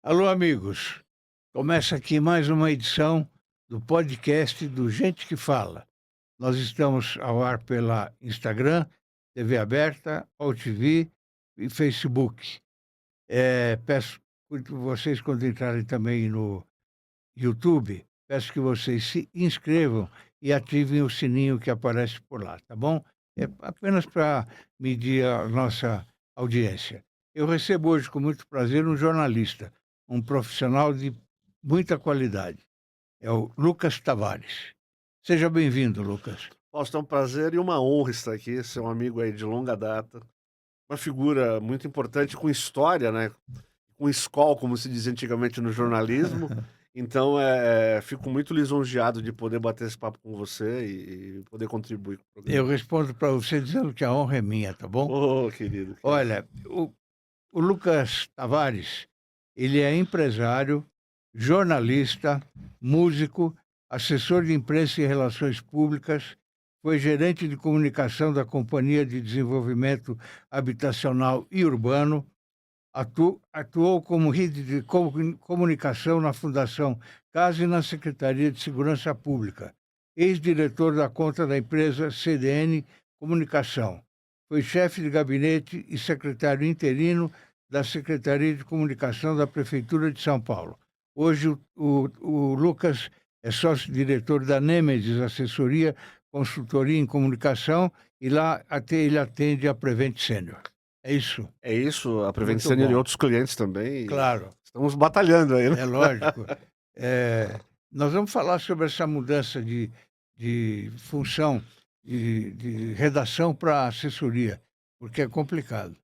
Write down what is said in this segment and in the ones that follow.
Alô, amigos. Começa aqui mais uma edição do podcast do Gente que Fala. Nós estamos ao ar pela Instagram, TV aberta, OutV e Facebook. Peço que vocês, quando entrarem também no YouTube, peço que vocês se inscrevam e ativem o sininho que aparece por lá, tá bom? É apenas para medir a nossa audiência. Eu recebo hoje com muito prazer um jornalista, um profissional de muita qualidade. É o Lucas Tavares. Seja bem-vindo, Lucas. Fausto, é um prazer e uma honra estar aqui, ser um amigo aí de longa data, uma figura muito importante com história, né, com escola, como se dizia antigamente no jornalismo. Então, fico muito lisonjeado de poder bater esse papo com você e poder contribuir com o Eu programa. respondo para você dizendo que a honra é minha, tá bom? Ô, querido, querido. Olha, o Lucas Tavares, ele é empresário, jornalista, músico, assessor de imprensa e relações públicas, foi gerente de comunicação da Companhia de Desenvolvimento Habitacional e Urbano, atuou como rede de comunicação na Fundação Casa e na Secretaria de Segurança Pública, ex-diretor da conta da empresa CDN Comunicação. Foi chefe de gabinete e secretário interino da Secretaria de Comunicação da Prefeitura de São Paulo. Hoje, o Lucas é sócio-diretor da Nêmesis Assessoria, Consultoria em Comunicação, e lá ele atende a Prevent Senior. É isso? É isso, a Prevent Muito Senior e bom. outros clientes também, e Claro, estamos batalhando aí, né. é lógico. Nós vamos falar sobre essa mudança de função, de redação para assessoria, porque é complicado.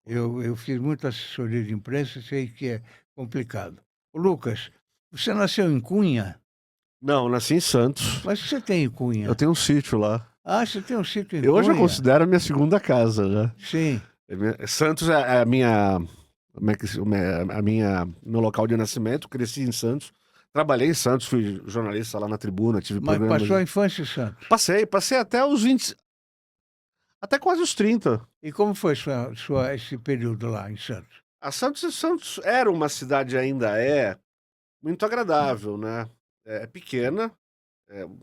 Eu fiz muita assessoria de imprensa, sei que é complicado. Ô Lucas, você nasceu em Cunha? Não, nasci em Santos. Mas você tem em Eu Cunha? tenho um sítio lá. Ah, você tem um sítio em Eu já Cunha? considero a minha segunda casa, né. Sim, Santos é a minha, como é que se a minha meu local de nascimento, cresci em Santos, trabalhei em Santos, fui jornalista lá na Tribuna, tive mas programas. passou a infância em Santos. Passei até os 20, até quase os 30. E como foi esse período lá em Santos? A Santos era uma cidade, ainda é, muito agradável, né, é pequena, em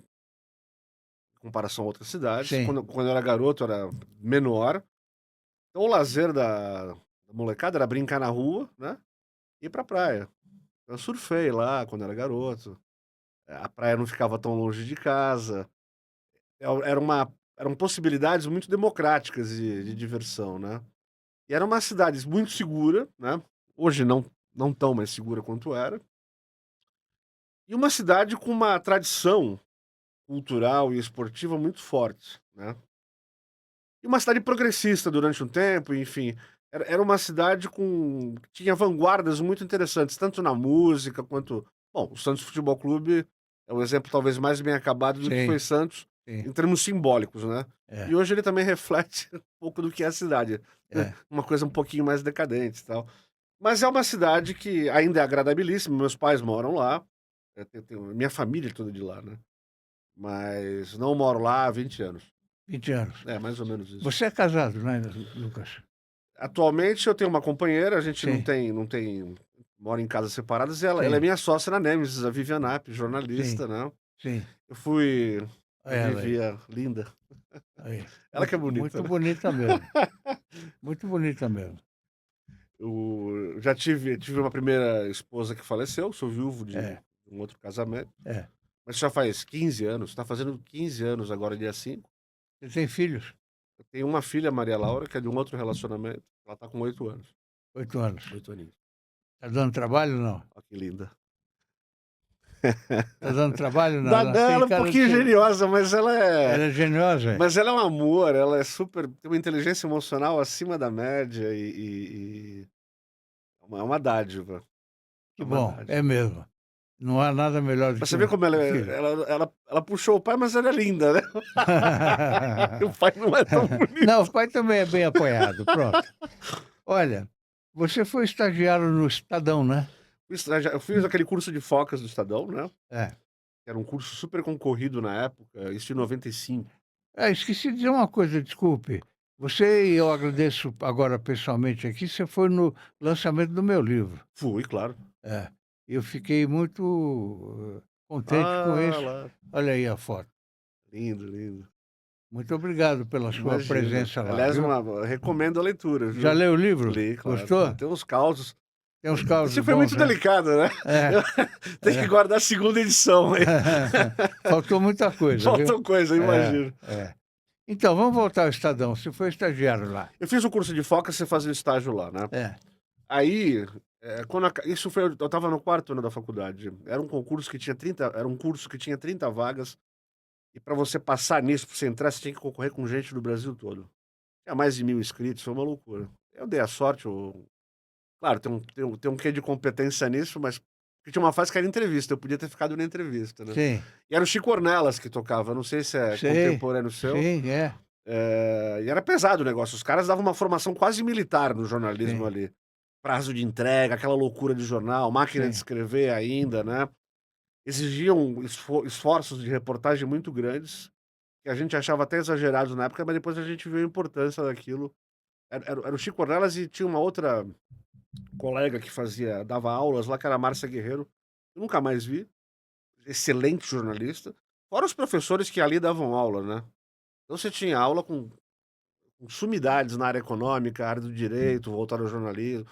comparação a outras cidades. Sim. Quando eu era garoto era menor, então o lazer da molecada era brincar na rua, né, e ir pra praia. Eu surfei lá quando era garoto. A praia não ficava tão longe de casa. Era uma eram possibilidades muito democráticas de diversão, né. E era uma cidade muito segura, né, hoje não tão mais segura quanto era. E uma cidade com uma tradição cultural e esportiva muito forte, né. E uma cidade progressista durante um tempo, enfim. Era uma cidade que tinha vanguardas muito interessantes, tanto na música quanto, bom, o Santos Futebol Clube é o exemplo talvez mais bem acabado do que Sim, foi Santos, sim. em termos simbólicos, né. É, E hoje ele também reflete um pouco do que é a cidade, né, é. uma coisa um pouquinho mais decadente e tal. Mas é uma cidade que ainda é agradabilíssima, meus pais moram lá, tenho minha família é toda de lá, né, mas não moro lá há 20 anos. 20 anos. É, mais ou menos isso. Você é casado, né, Lucas? Atualmente eu tenho uma companheira, a gente não Sim, tem não tem mora em casas separadas, e ela é sim, minha sócia na Nêmesis, a Vivian Napp, sim, jornalista, né. sim. Eu fui a Olha ela aí, Vivi, linda. aí. Ela que é bonita, Muito né. bonita mesmo, muito bonita mesmo. Eu já tive uma primeira esposa que faleceu, sou viúvo de É, um outro casamento, é. mas já faz 15 anos, tá fazendo 15 anos agora dia 5. Você tem filhos? Eu tenho uma filha, Maria Laura, que é de um outro relacionamento, ela tá com 8 anos, 8 anos. 8 aninhos. Tá dando trabalho, não? Ó que linda. Tá dando trabalho, não? Dá Ela tem ela é um cara de pouquinho ser geniosa, mas ela é geniosa, é? ela é um amor, ela é super, tem uma inteligência emocional acima da média e é uma dádiva, é Que uma bom, é dádiva. mesmo. Não há nada melhor do Pra que você ver como ela um é filho. ela puxou o pai, mas ela é linda, né. E o pai não é tão Não, bonito. o pai também é bem apoiado, pronto. Olha, você foi estagiário no Estadão, né? Eu fiz aquele curso de focas do Estadão, né, É. que era um curso super concorrido na época, isso em 95. Esqueci de dizer uma coisa, desculpe. Você e eu agradeço agora pessoalmente aqui, você foi no lançamento do meu livro. Fui, claro. É. Eu fiquei muito contente com Ah, isso. lá. Olha aí a foto. Lindo, lindo. Muito obrigado pela sua Imagina. presença lá, Aliás, viu. recomendo a leitura, Já viu? leu o livro? Li, claro. Pô, Gostou? tem uns causos. Tem uns causos Esse foi bons, muito né? delicado, né? É, Tem que é. guardar a segunda edição aí. Faltou muita coisa, viu. Faltou coisa, É, imagino. é. Então, vamos voltar ao Estadão. Você foi estagiário lá. Eu fiz o curso de Foca, você fazia estágio lá, né? É, Aí, isso foi, eu estava no 4º ano da faculdade. Era um concurso que tinha 30, era um curso que tinha 30 vagas, e para você passar nisso, para você entrar, você tinha que concorrer com gente do Brasil todo. Tinha mais de 1.000 inscritos, foi uma loucura. Eu dei a sorte, claro, tem um quê de competência nisso, mas porque tinha uma fase que era entrevista, eu podia ter ficado na entrevista, né? sim. E era o Chico Ornelas que tocava, não sei se é Sei. contemporâneo seu. Sim, é. E era pesado o negócio, os caras davam uma formação quase militar no jornalismo Sim, ali. Prazo de entrega, aquela loucura de jornal, máquina de sim. escrever ainda, né. Exigiam esforços de reportagem muito grandes, que a gente achava até exagerados na época, mas depois a gente viu a importância daquilo. Era o Chico Ornelas e tinha uma outra colega que dava aulas lá, que era a Márcia Guerreiro, eu nunca mais vi, excelente jornalista, fora os professores que ali davam aula, né. Então você tinha aula com sumidades na área econômica, área do direito, voltado ao jornalismo.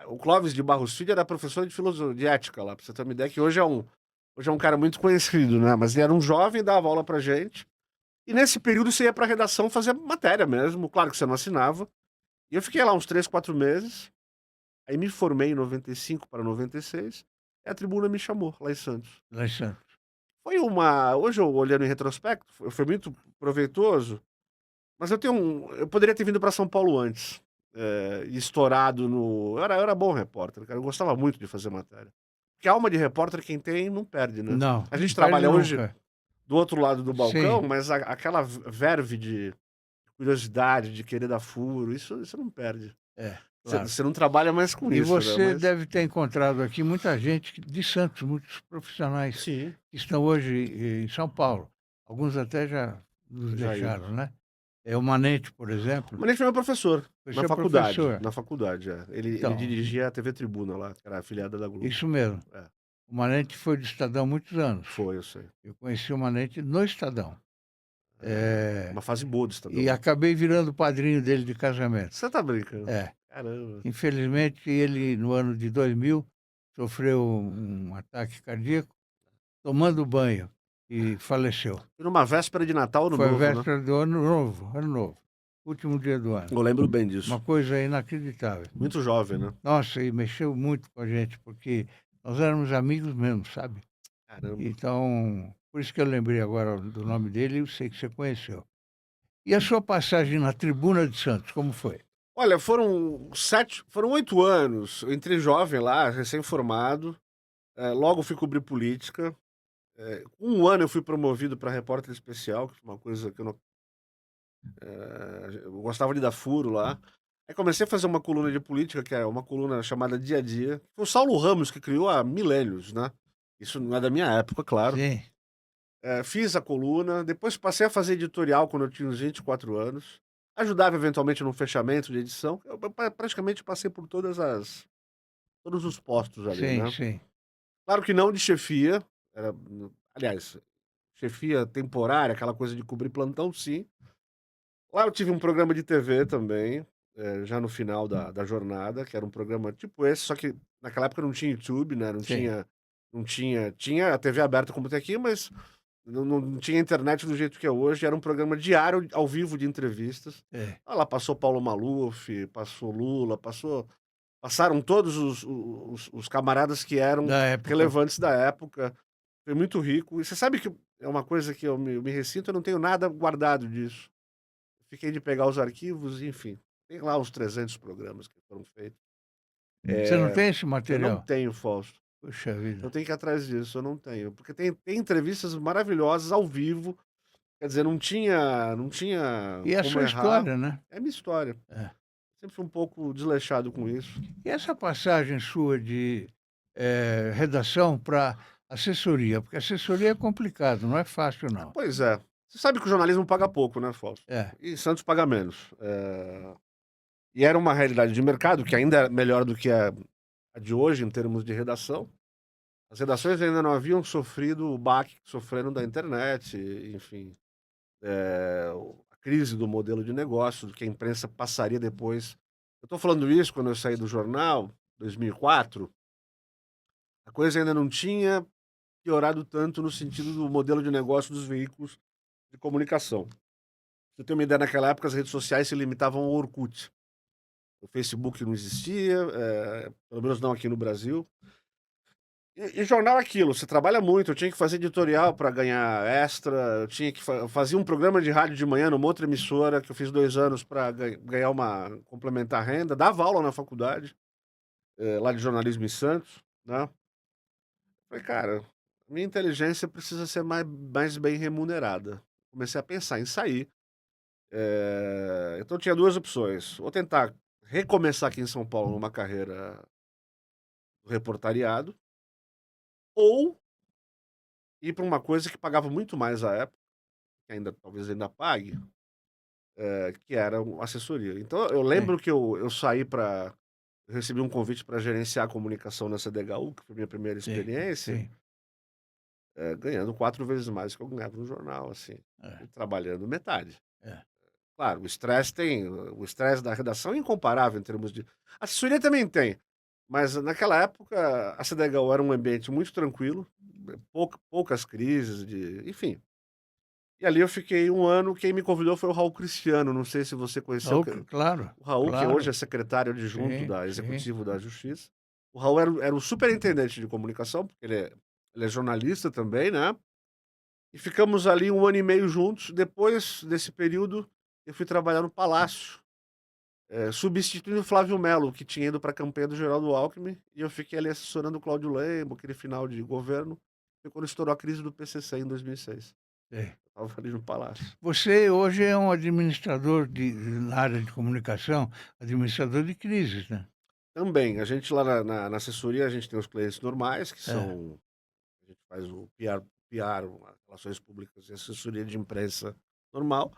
O Clóvis de Barros Filho era professor de ética lá, pra você ter uma ideia, que hoje é um cara muito conhecido, né, mas ele era um jovem, dava aula pra gente, e nesse período você ia pra redação fazer matéria mesmo, claro que você não assinava, e eu fiquei lá uns 3, 4 meses, aí me formei em 95 para 96, e a Tribuna me chamou, lá em Santos. Lá em Santos. Hoje eu olhando em retrospecto, foi muito proveitoso, mas eu poderia ter vindo para São Paulo antes, e estourado no eu era bom repórter, cara, eu gostava muito de fazer matéria. Porque alma de repórter quem tem não perde, né. Não, A não gente perde trabalha hoje nunca. do outro lado do balcão, Sim, mas aquela verve de curiosidade, de querer dar furo, isso não perde. é, Você claro. você não trabalha mais com E isso, né, você mas deve ter encontrado aqui muita gente de Santos, muitos profissionais sim, que estão hoje em São Paulo. Alguns até já nos já ido. deixaram, né. É o Manente, por O exemplo, Manente foi meu professor, foi na seu faculdade, professor. na faculdade, é. Ele Então, dirigia a TV Tribuna lá, que era afiliada da Globo. isso mesmo. É, O Manente foi do Estadão há muitos anos. foi, eu sei. Eu conheci o Manente no Estadão. Eh, Uma fase boa do e Estadão. acabei virando padrinho dele de casamento. Você tá brincando? É. Caramba. Infelizmente, ele, no ano de 2000, sofreu um ataque cardíaco tomando banho e faleceu. E numa véspera de Natal, Ano Foi a Novo, né? véspera do ano novo, último dia do ano. Eu lembro bem Uma disso. coisa inacreditável. Muito jovem, né? Nossa, e mexeu muito com a gente, porque nós éramos amigos mesmo, sabe? Caramba. Então, por isso que eu lembrei agora do nome dele e eu sei que você conheceu. E a sua passagem na Tribuna de Santos, como foi? Olha, foram 8 anos. Eu entrei jovem lá, recém-formado. Logo fui cobrir política. Com 1 ano eu fui promovido para repórter especial, que foi uma coisa que eu não. Eu gostava de dar furo lá. Aí comecei a fazer uma coluna de política, que é uma coluna chamada Dia a Dia. Foi o Saulo Ramos que criou há milênios, né? Isso não é da minha época, claro. Sim, Fiz a coluna, depois passei a fazer editorial quando eu tinha uns 24 anos. Ajudava eventualmente no fechamento de edição. Eu praticamente passei por todos os postos ali, sim, né. sim. Claro que não de chefia, aliás, chefia temporária, aquela coisa de cobrir plantão, sim. Lá eu tive um programa de TV também, já no final da jornada, que era um programa tipo esse, só que naquela época não tinha YouTube, né, Sim. tinha a TV aberta como tem aqui, mas não tinha internet do jeito que é hoje, era um programa diário, ao vivo, de entrevistas. É. Lá passou Paulo Maluf, passou Lula, passaram todos os camaradas que eram Da época. relevantes da época. Foi muito rico. E você sabe que é uma coisa que eu me ressinto, eu não tenho nada guardado disso. Fiquei de pegar os arquivos, enfim. Tem lá uns 300 programas que foram feitos. Você não Eh, tem esse eu não material? tenho, Fausto. Puxa vida. Eu tenho que ir atrás disso, eu não tenho. Porque tem entrevistas maravilhosas ao vivo. Quer dizer, não tinha E é a como sua errar. história, né? É minha história. É. Sempre fui um pouco desleixado com isso. E essa passagem sua de, redação para assessoria? Porque assessoria é complicado, não é fácil não. Pois é. Você sabe que o jornalismo paga pouco, né, Fausto? É, E Santos paga menos. E era uma realidade de mercado que ainda é melhor do que é a de hoje em termos de redação. As redações ainda não haviam sofrido o baque que sofreram da internet, enfim, a crise do modelo de negócio, do que a imprensa passaria depois. Eu estou falando isso quando eu saí do jornal, 2004, a coisa ainda não tinha piorado tanto no sentido do modelo de negócio dos veículos de comunicação. Pra você ter uma ideia, naquela época as redes sociais se limitavam ao Orkut. O Facebook não existia, pelo menos não aqui no Brasil. E jornal é aquilo, você trabalha muito, eu tinha que fazer editorial para ganhar extra, eu tinha que fazia um programa de rádio de manhã numa outra emissora, que eu fiz 2 anos para ganhar uma complementar renda, dava aula na faculdade, lá de jornalismo em Santos, né. Falei: "Cara, minha inteligência precisa ser mais bem remunerada". Comecei a pensar em sair, então tinha 2 opções, ou tentar recomeçar aqui em São Paulo numa carreira do reportariado, ou ir para uma coisa que pagava muito mais à época, que ainda talvez ainda pague, que era assessoria. Então eu Sim, lembro que eu saí para eu recebi um convite para gerenciar a comunicação na CDHU, que foi minha primeira sim, experiência, sim. ganhando 4 vezes mais do que eu ganhava no jornal, assim, É, e trabalhando metade. é. Claro, o estresse da redação é incomparável em termos de assessoria também tem, mas naquela época a CDHU era um ambiente muito tranquilo, poucas crises de enfim. E ali eu fiquei 1 ano, quem me convidou foi o Raul Cristiano, não sei se você conheceu, Oh, claro, o Raul, que hoje claro. é secretário adjunto Sim, da sim. executivo da Justiça. O Raul era o superintendente de comunicação, porque ele é jornalista também, né, e ficamos ali 1 ano e meio juntos. Depois desse período, eu fui trabalhar no Palácio, substituindo o Flávio Melo, que tinha ido para a campanha do Geraldo Alckmin, e eu fiquei ali assessorando o Cláudio Lema, aquele final de governo, foi quando estourou a crise do PCC em 2006. Sei. Eu estava ali no Palácio. Você hoje é um administrador na área de comunicação, administrador de crises, né? Também, a gente lá na assessoria, a gente tem os clientes normais, que É, são a gente faz o PR, relações públicas e assessoria de imprensa normal,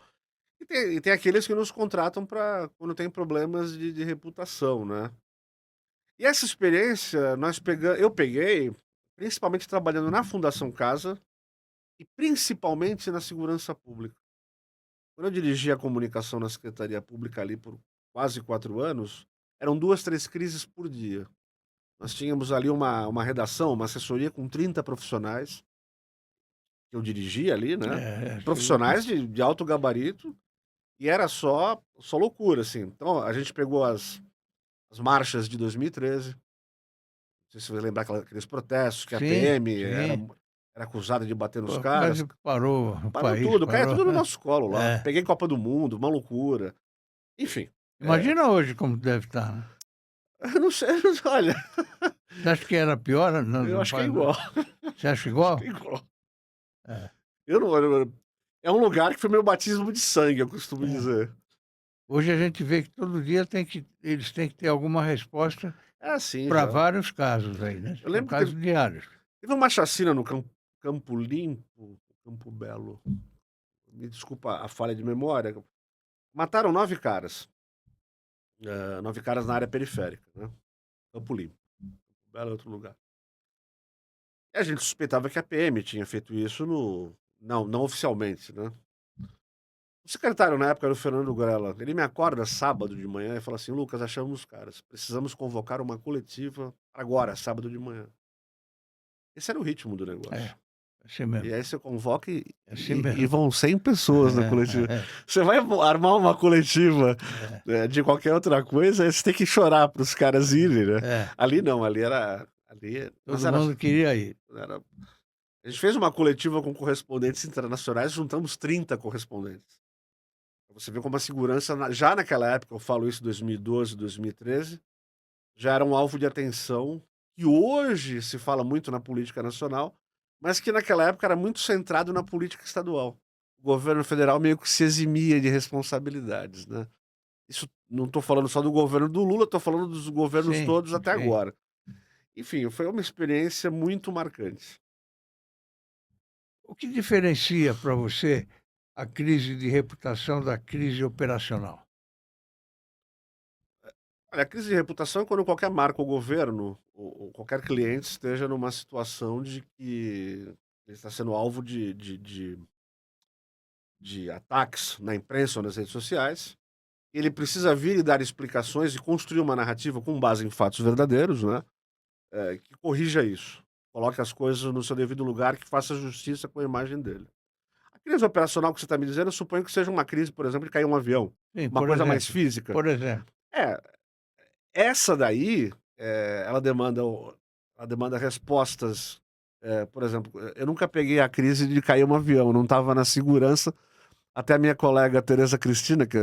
e tem aqueles que nos contratam para quando tem problemas de reputação, né. E essa experiência eu peguei, principalmente trabalhando na Fundação Casa e principalmente na segurança pública. Quando eu dirigi a comunicação na secretaria pública ali por quase 4 anos, eram 2, 3 crises por dia. Nós tínhamos ali uma redação, uma assessoria com 30 profissionais, que eu dirigia ali, né, profissionais de alto gabarito, e era só loucura, assim. Então a gente pegou as marchas de 2013, não sei se você vai lembrar aqueles protestos que a sim, PM era sim. era acusada de bater nos Pô, caras, quase parou o parou país, tudo, caía parou. tudo no nosso colo lá. É. Peguei Copa do Mundo, uma loucura. Enfim, Imagina hoje como deve estar, né? eu não sei, olha, Você acha que era pior? Não, eu não acho que é faz. igual, Você acha acho que é igual? igual. É, Eu não é um lugar que foi meu batismo de sangue, eu costumo é. dizer. Hoje a gente vê que todo dia eles têm que ter alguma resposta É assim para já. vários casos aí, né? Eu São lembro que casos diários. teve uma chacina no Campo Limpo, Campo Belo, me desculpa a falha de memória, mataram 9 caras, 9 caras na área periférica, né, Campo Limpo, Belo é outro lugar. E a gente suspeitava que a PM tinha feito isso não oficialmente, né. O secretário na época era o Fernando Grella, ele me acorda sábado de manhã e fala assim: "Lucas, achamos os caras, precisamos convocar uma coletiva agora, sábado de manhã". Esse era o ritmo do É, negócio. assim E mesmo. aí você convoca e É assim e mesmo. vão 100 pessoas na coletiva. É, Você vai armar uma coletiva, é, de qualquer outra coisa, aí você tem que chorar para os caras irem, né. é. Ali não, ali mas Todo mundo queria ir. era a gente fez uma coletiva com correspondentes internacionais, juntamos 30 correspondentes. Pra você ver como a segurança já naquela época, eu falo isso 2012, 2013, já era um alvo de atenção, que hoje se fala muito na política nacional, mas que naquela época era muito centrado na política estadual. O governo federal meio que se eximia de responsabilidades, né. Isso não estou falando só do governo do Lula, estou falando dos governos Sim, todos até sim. agora. Enfim, foi uma experiência muito marcante. O que diferencia para você a crise de reputação da crise operacional? Olha, a crise de reputação é quando qualquer marca ou governo, ou qualquer cliente esteja numa situação de que ele está sendo alvo de ataques na imprensa ou nas redes sociais. Ele precisa vir e dar explicações e construir uma narrativa com base em fatos verdadeiros, né? Que corrija isso. Coloque as coisas no seu devido lugar, que faça justiça com a imagem dele. A crise operacional que você está me dizendo, eu suponho que seja uma crise, por exemplo, de cair um avião. Sim, Uma por coisa mais exemplo. física. Por exemplo. É, essa daí, ela demanda respostas. Por exemplo, eu nunca peguei a crise de cair um avião, não estava na segurança. Até a minha colega Tereza Cristina, que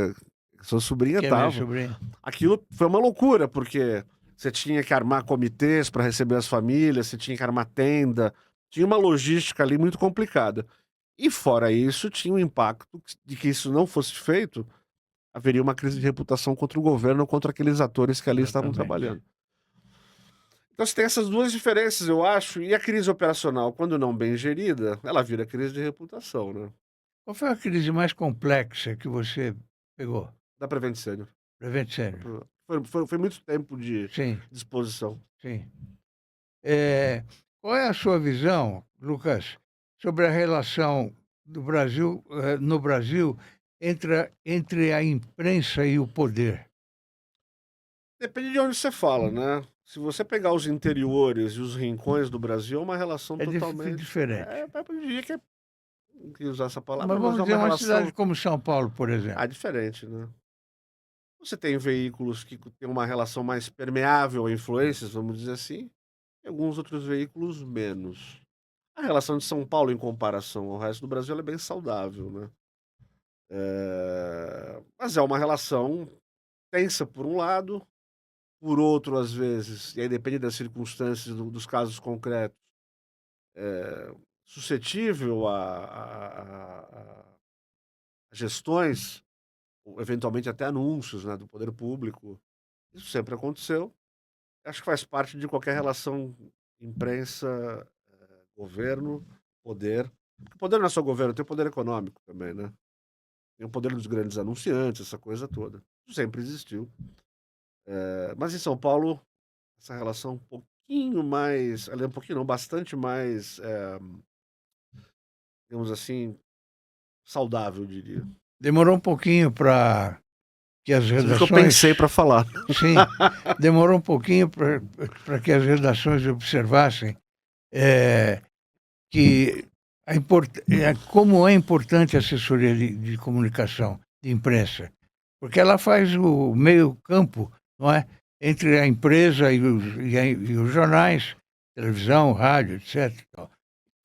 sua sobrinha, Que é minha estava. sobrinha. Aquilo foi uma loucura, porque você tinha que armar comitês para receber as famílias, você tinha que armar tenda, tinha uma logística ali muito complicada. E fora isso, tinha o impacto de que isso não fosse feito, haveria uma crise de reputação contra o governo, contra aqueles atores que ali estavam Exatamente. trabalhando. Então você tem essas duas diferenças, eu acho, e a crise operacional, quando não bem gerida, ela vira crise de reputação, né? Qual foi a crise mais complexa que você pegou? Da Prevent Senior. Prevent Senior. Foi muito tempo de Sim, disposição. sim. Qual é a sua visão, Lucas, sobre a relação do Brasil, no Brasil entre a imprensa e o poder? Depende de onde você fala, né? Se você pegar os interiores e os rincões do Brasil, é uma relação É totalmente. diferente. Eu diria que não queria usar essa palavra, Mas mas vamos é dizer uma uma cidade relação. como São Paulo, por exemplo. Diferente, né? Você tem veículos que têm uma relação mais permeável a influências, vamos dizer assim, e alguns outros veículos menos. A relação de São Paulo, em comparação ao resto do Brasil, ela é bem saudável, né? Mas é uma relação tensa, por um lado, por outro, às vezes, e aí depende das circunstâncias, dos casos concretos, suscetível a gestões, ou eventualmente até anúncios, né, do poder público. Isso sempre aconteceu. Acho que faz parte de qualquer relação imprensa, governo, poder. Porque o poder não é só governo, tem o poder econômico também, né? Tem o poder dos grandes anunciantes, essa coisa toda. Isso sempre existiu. Mas em São Paulo, essa relação um pouquinho mais, aliás, um pouquinho não, bastante mais, digamos assim, saudável, eu diria. Demorou um pouquinho para que as Você viu que eu redações. pensei para falar. Sim, demorou um pouquinho para que as redações observassem que como é importante a assessoria de comunicação, de imprensa, porque ela faz o meio-campo, não é? Entre a empresa e os jornais, televisão, rádio, etc.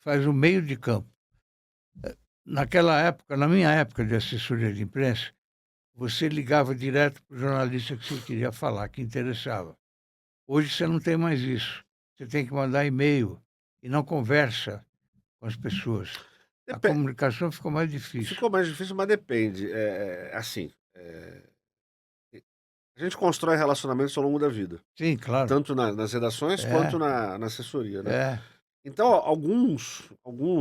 Faz o meio de campo. Naquela época, na minha época de assessoria de imprensa, você ligava direto para o jornalista que você queria falar, que interessava. Hoje você não tem mais isso. Você tem que mandar e-mail e não conversa com as pessoas. A Depe comunicação ficou mais difícil. Ficou mais difícil, mas depende. Assim, a gente constrói relacionamentos ao longo da vida, Sim, claro. tanto nas redações É, quanto na assessoria, né. é, Então, alguns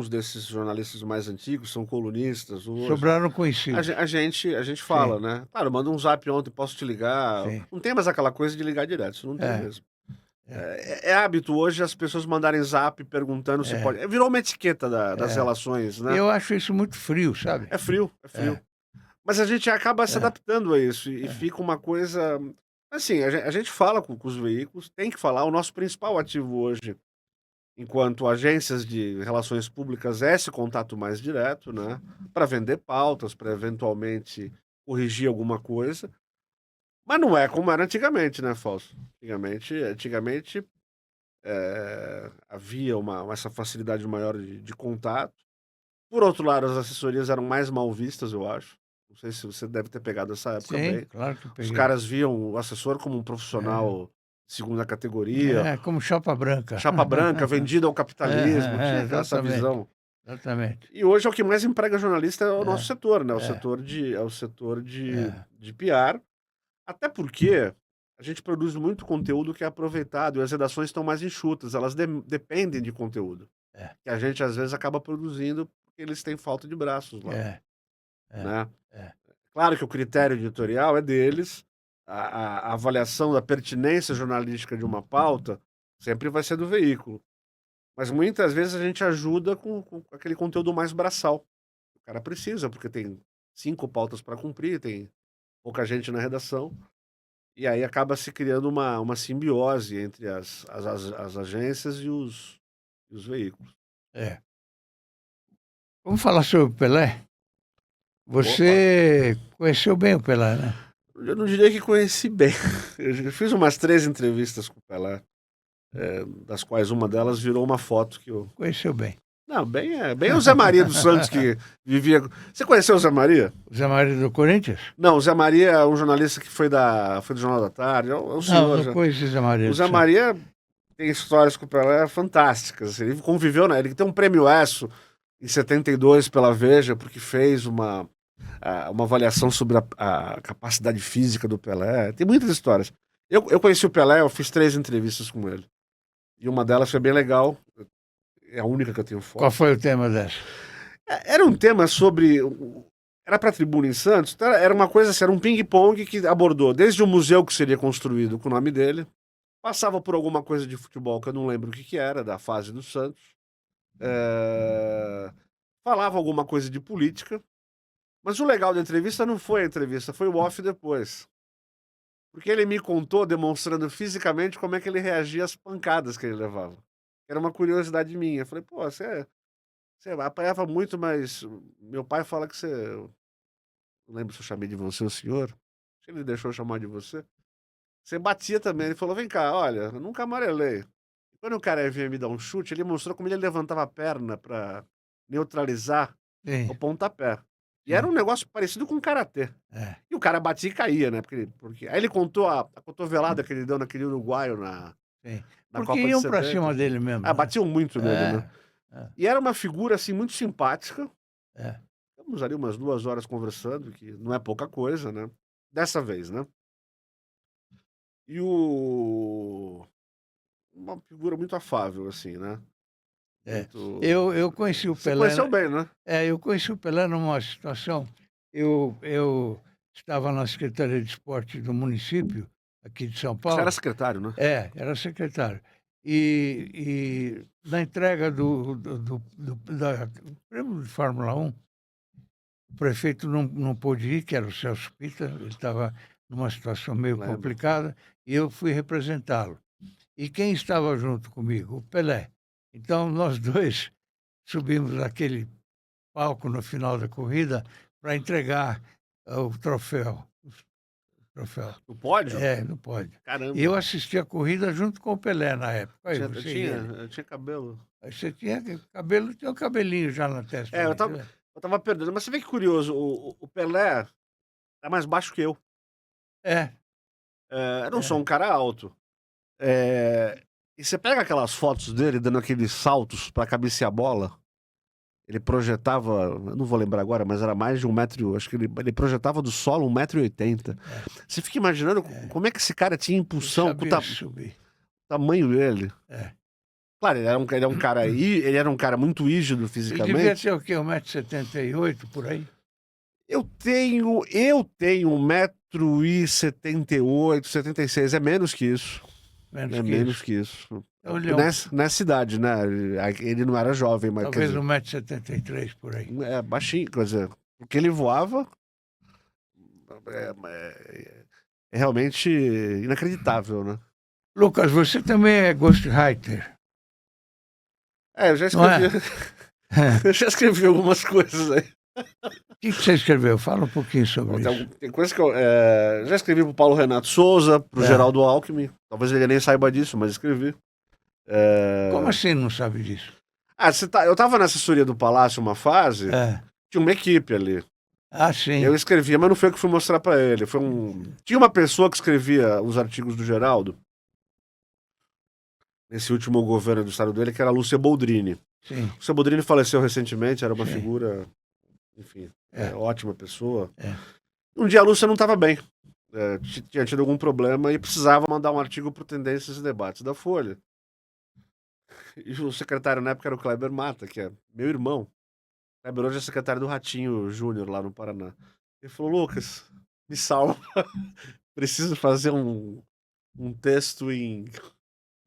desses jornalistas mais antigos são colunistas hoje. sobraram A conhecidos. gen a gente Sim, fala, né: "Claro, manda um zap ontem, posso te ligar?". sim. Não tem mais aquela coisa de ligar direto, isso não tem É, mesmo. é, É hábito hoje as pessoas mandarem zap perguntando se é, pode, virou uma etiqueta das é. relações, E né. eu acho isso muito frio, sabe? É frio, é É, frio. Mas a gente acaba se é, adaptando a isso e é. fica uma coisa assim, a gente fala com os veículos, tem que falar, o nosso principal ativo hoje, enquanto agências de relações públicas, é esse contato mais direto, né, para vender pautas, para eventualmente corrigir alguma coisa, mas não é como era antigamente, né, Fausto? Antigamente, havia essa facilidade maior de contato. Por outro lado, as assessorias eram mais mal vistas, eu acho. Não sei se você deve ter pegado essa época Sim, bem. claro que eu Os peguei. caras viam o assessor como um É, profissional de segunda categoria, como chapa branca. chapa branca, vendido ao capitalismo, tinha essa Exatamente, visão. exatamente. E hoje é o que mais emprega jornalista é o nosso É, setor, né, é, o setor é, de PR, até porque a gente produz muito conteúdo que é aproveitado e as redações estão mais enxutas, elas dependem de conteúdo, é, que a gente às vezes acaba produzindo porque eles têm falta de braços lá, é, é, né. é. Claro que o critério editorial é deles, a avaliação da pertinência jornalística de uma pauta sempre vai ser do veículo. Mas muitas vezes a gente ajuda com aquele conteúdo mais braçal. O cara precisa, porque tem 5 pautas para cumprir, tem pouca gente na redação, e aí acaba se criando uma simbiose entre as agências e os veículos. É. Vamos falar sobre o Pelé? Opa! Você conheceu bem o Pelé, né? Eu não diria que conheci bem. Eu fiz umas 3 entrevistas com o Pelé, das quais uma delas virou uma foto que eu... Conheceu bem. Não, bem o Zé Maria dos Santos que vivia... Você conheceu o Zé Maria? O Zé Maria do Corinthians? Não, o Zé Maria é um jornalista que foi do Jornal da Tarde, é um senhor. Não conheço o Zé Maria. O Zé Maria tem histórias com o Pelé fantásticas. Ele conviveu, né? Ele tem um prêmio ESSO em 72 pela Veja, porque fez uma avaliação sobre a capacidade física do Pelé. Tem muitas histórias. Eu conheci o Pelé, eu fiz 3 entrevistas com ele. E uma delas foi bem legal. É a única que eu tenho foto. Qual foi o tema dessa? Era um tema sobre... Era para a Tribuna em Santos, então era uma coisa assim, era um ping-pong que abordou desde o museu que seria construído com o nome dele, passava por alguma coisa de futebol que eu não lembro o que era, da fase do Santos, falava alguma coisa de política, mas o legal da entrevista não foi a entrevista, foi o off depois. Porque ele me contou, demonstrando fisicamente como é que ele reagia às pancadas que ele levava. Era uma curiosidade minha. Eu falei, pô, você apanhava muito, mas meu pai fala que você... Não lembro se eu chamei de você o senhor. Acho que ele deixou eu chamar de você. Você batia também. Ele falou, vem cá, olha, eu nunca amarelei. Quando o cara vinha me dar um chute, ele mostrou como ele levantava a perna pra neutralizar Sim. o pontapé. E era um negócio parecido com karatê. É. E o cara batia e caía, né? Aí ele contou a cotovelada que ele deu naquele uruguaio na Sim. Copa Porque de iam pra 70. cima dele mesmo. Ah, batiam muito nele, né? É. E era uma figura, assim, muito simpática. É. Ficamos ali umas 2 horas conversando, que não é pouca coisa, né? Dessa vez, né? E uma figura muito afável, assim, né? É. Muito... Eu conheci o Você Pelé. conheceu bem, né? Eu conheci o Pelé numa situação. Eu estava na Secretaria de Esporte do município, aqui de São Você Paulo. era secretário, né? Era secretário. E na entrega do prêmio de Fórmula 1, o prefeito não pôde ir, que era o Celso Pita, ele estava numa situação meio Lembro. complicada, e eu fui representá-lo. E quem estava junto comigo? O Pelé. Então, nós dois subimos naquele palco no final da corrida para entregar o troféu. No pódio? No pódio. Caramba. E eu assisti a corrida junto com o Pelé na época. Aí, Eu tinha cabelo. Aí você tinha cabelo, tinha um cabelinho já na testa. Eu tava perdendo. Mas você vê que curioso, o Pelé é mais baixo que eu. Eu não sou um cara alto. E você pega aquelas fotos dele dando aqueles saltos pra cabecear a bola. Ele projetava, eu não vou lembrar agora, mas era mais de 1 metro, acho que ele projetava do solo 1,80 m. Você fica imaginando como é que esse cara tinha impulsão com o tamanho dele. Claro, ele era um cara muito rígido Ele fisicamente. devia ter o quê? 1,78 m por aí? Eu tenho 1,78 m, 76 é menos que isso. Menos que isso. Nessa idade, né? Ele não era jovem, mas... Talvez 1,73 m por aí. É, baixinho, quer dizer, porque ele voava é realmente inacreditável, né? Lucas, você também é ghostwriter. Eu já escrevi. Eu já escrevi algumas coisas aí. O que você escreveu? Fala um pouquinho sobre isso. Tem coisa que eu já escrevi pro Paulo Renato Souza, pro Geraldo Alckmin. Talvez ele nem saiba disso, mas escrevi. Como assim não sabe disso? Eu tava na assessoria do Palácio uma fase, tinha uma equipe ali. Sim. Eu escrevia, mas não foi eu que fui mostrar pra ele. Tinha uma pessoa que escrevia os artigos do Geraldo, nesse último governo do estado dele, que era a Lúcia Boldrini. Sim. Lúcia Boldrini faleceu recentemente, era uma figura, enfim, ótima pessoa. Um dia a Lúcia não estava bem, tinha tido algum problema e precisava mandar um artigo pro Tendências e Debates da Folha. E o secretário na época era o Kleber Mata, que é meu irmão. O Kleber hoje é secretário do Ratinho Júnior lá no Paraná. Ele falou, Lucas, me salva. preciso fazer um texto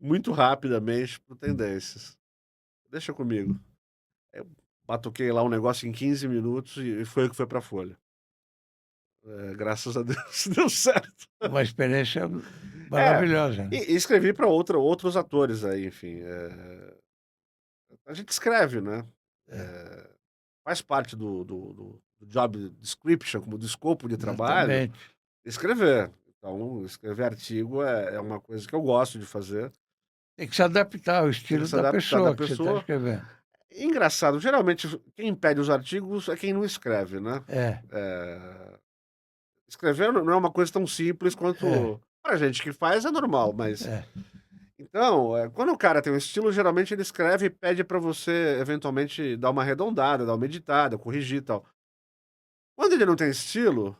muito rapidamente pro Tendências. Deixa comigo. Aí eu batuquei lá um negócio em 15 minutos e foi o que foi pra Folha. Graças a Deus deu certo. Uma experiência É, maravilhosa, né? e escrevi para outros atores aí, enfim, a gente escreve, né, É, faz parte do job description, como do escopo de trabalho, exatamente. escrever. Então, escrever artigo é uma coisa que eu gosto de fazer, Tem que se adaptar ao tem que estilo se da adaptar da pessoa que você está pessoa. escrevendo. Engraçado, geralmente quem pede os artigos é quem não escreve, né. É, Eh, Escrever não é uma coisa tão simples é, quanto pra gente que faz é normal, mas é. então, quando o cara tem um estilo, geralmente ele escreve e pede pra você eventualmente dar uma arredondada, dar uma editada, corrigir e tal. Quando ele não tem estilo,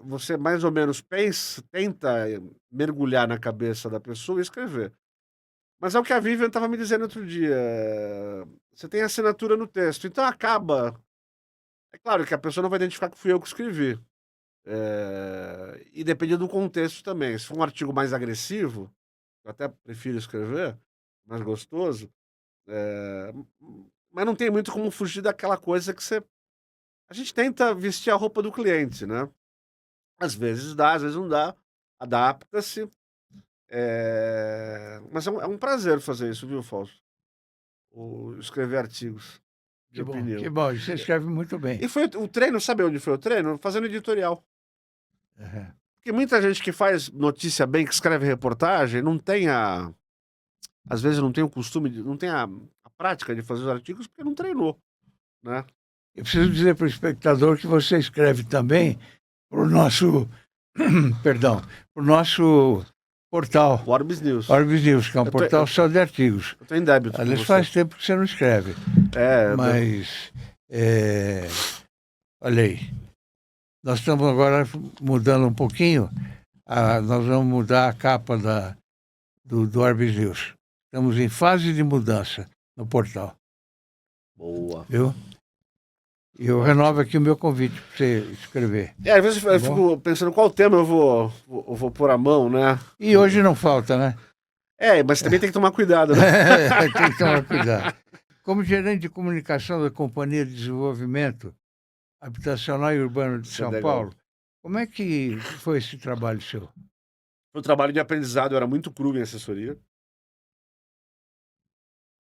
você mais ou menos tenta mergulhar na cabeça da pessoa e escrever. Mas é o que a Vivian estava me dizendo outro dia, você tem assinatura no texto, então acaba é claro que a pessoa não vai identificar que fui eu que escrevi, e dependendo do contexto também, se for um artigo mais agressivo, eu até prefiro escrever, mais gostoso. Mas não tem muito como fugir daquela coisa que você a gente tenta vestir a roupa do cliente, né. Às vezes dá, às vezes não dá, adapta-se, mas é um prazer fazer isso, viu, Fausto? Escrever artigos de Que opinião. bom, você escreve muito bem. E foi o treino, sabe onde foi o treino? Fazendo editorial. Aham. Porque muita gente que faz notícia bem, que escreve reportagem, não tem às vezes não tem o costume não tem a prática de fazer os artigos, porque não treinou, né. Eu preciso dizer para o espectador que você escreve também para o nosso, perdão, para o nosso portal, O Orbis News. Orbis News, que é um Eu tô portal eu só de artigos. eu tô em débito com Aliás, você. faz tempo que você não escreve, É, mas, olha aí, nós estamos agora mudando um pouquinho, nós vamos mudar a capa do Orbis News. Estamos em fase de mudança no portal, boa. viu? E eu Ótimo. renovo aqui o meu convite para você escrever. Às vezes eu Tá bom? fico pensando qual tema eu vou pôr a mão, né. E hoje não falta, né? Mas também tem que tomar cuidado, né. Tem que tomar cuidado. Como gerente de comunicação da Companhia de Desenvolvimento Habitacional e Urbano de Isso é São legal. Paulo, como é que foi esse trabalho seu? Foi um trabalho de aprendizado, eu era muito cru em assessoria.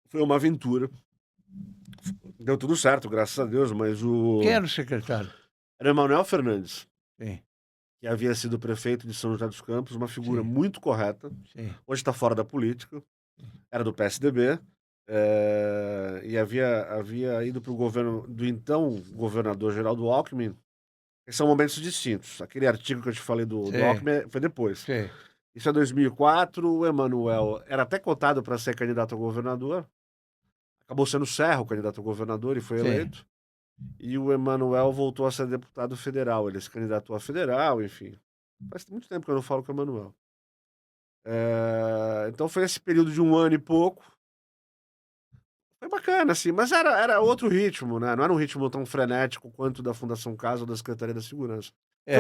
Foi uma aventura. Deu tudo certo, graças a Deus, mas Quem era o secretário? era o Emanuel Fernandes, Sim, que havia sido prefeito de São José dos Campos, uma figura sim, muito correta, sim, hoje está fora da política, era do PSDB, e havia ido para o governo do então governador Geraldo Alckmin, que são momentos distintos. Aquele artigo que eu te falei do sim, Alckmin foi depois. sim, Isso é 2004, o Emanuel era até cotado para ser candidato a governador, acabou sendo Serra o candidato a governador e foi sim. eleito. E o Emanuel voltou a ser deputado federal, ele se candidatou a federal, enfim. Faz muito tempo que eu não falo com o Emanuel. Então foi esse período de 1 ano e pouco, foi bacana, assim, mas era outro ritmo, né, não era um ritmo tão frenético quanto o da Fundação Casa ou da Secretaria da Segurança. É,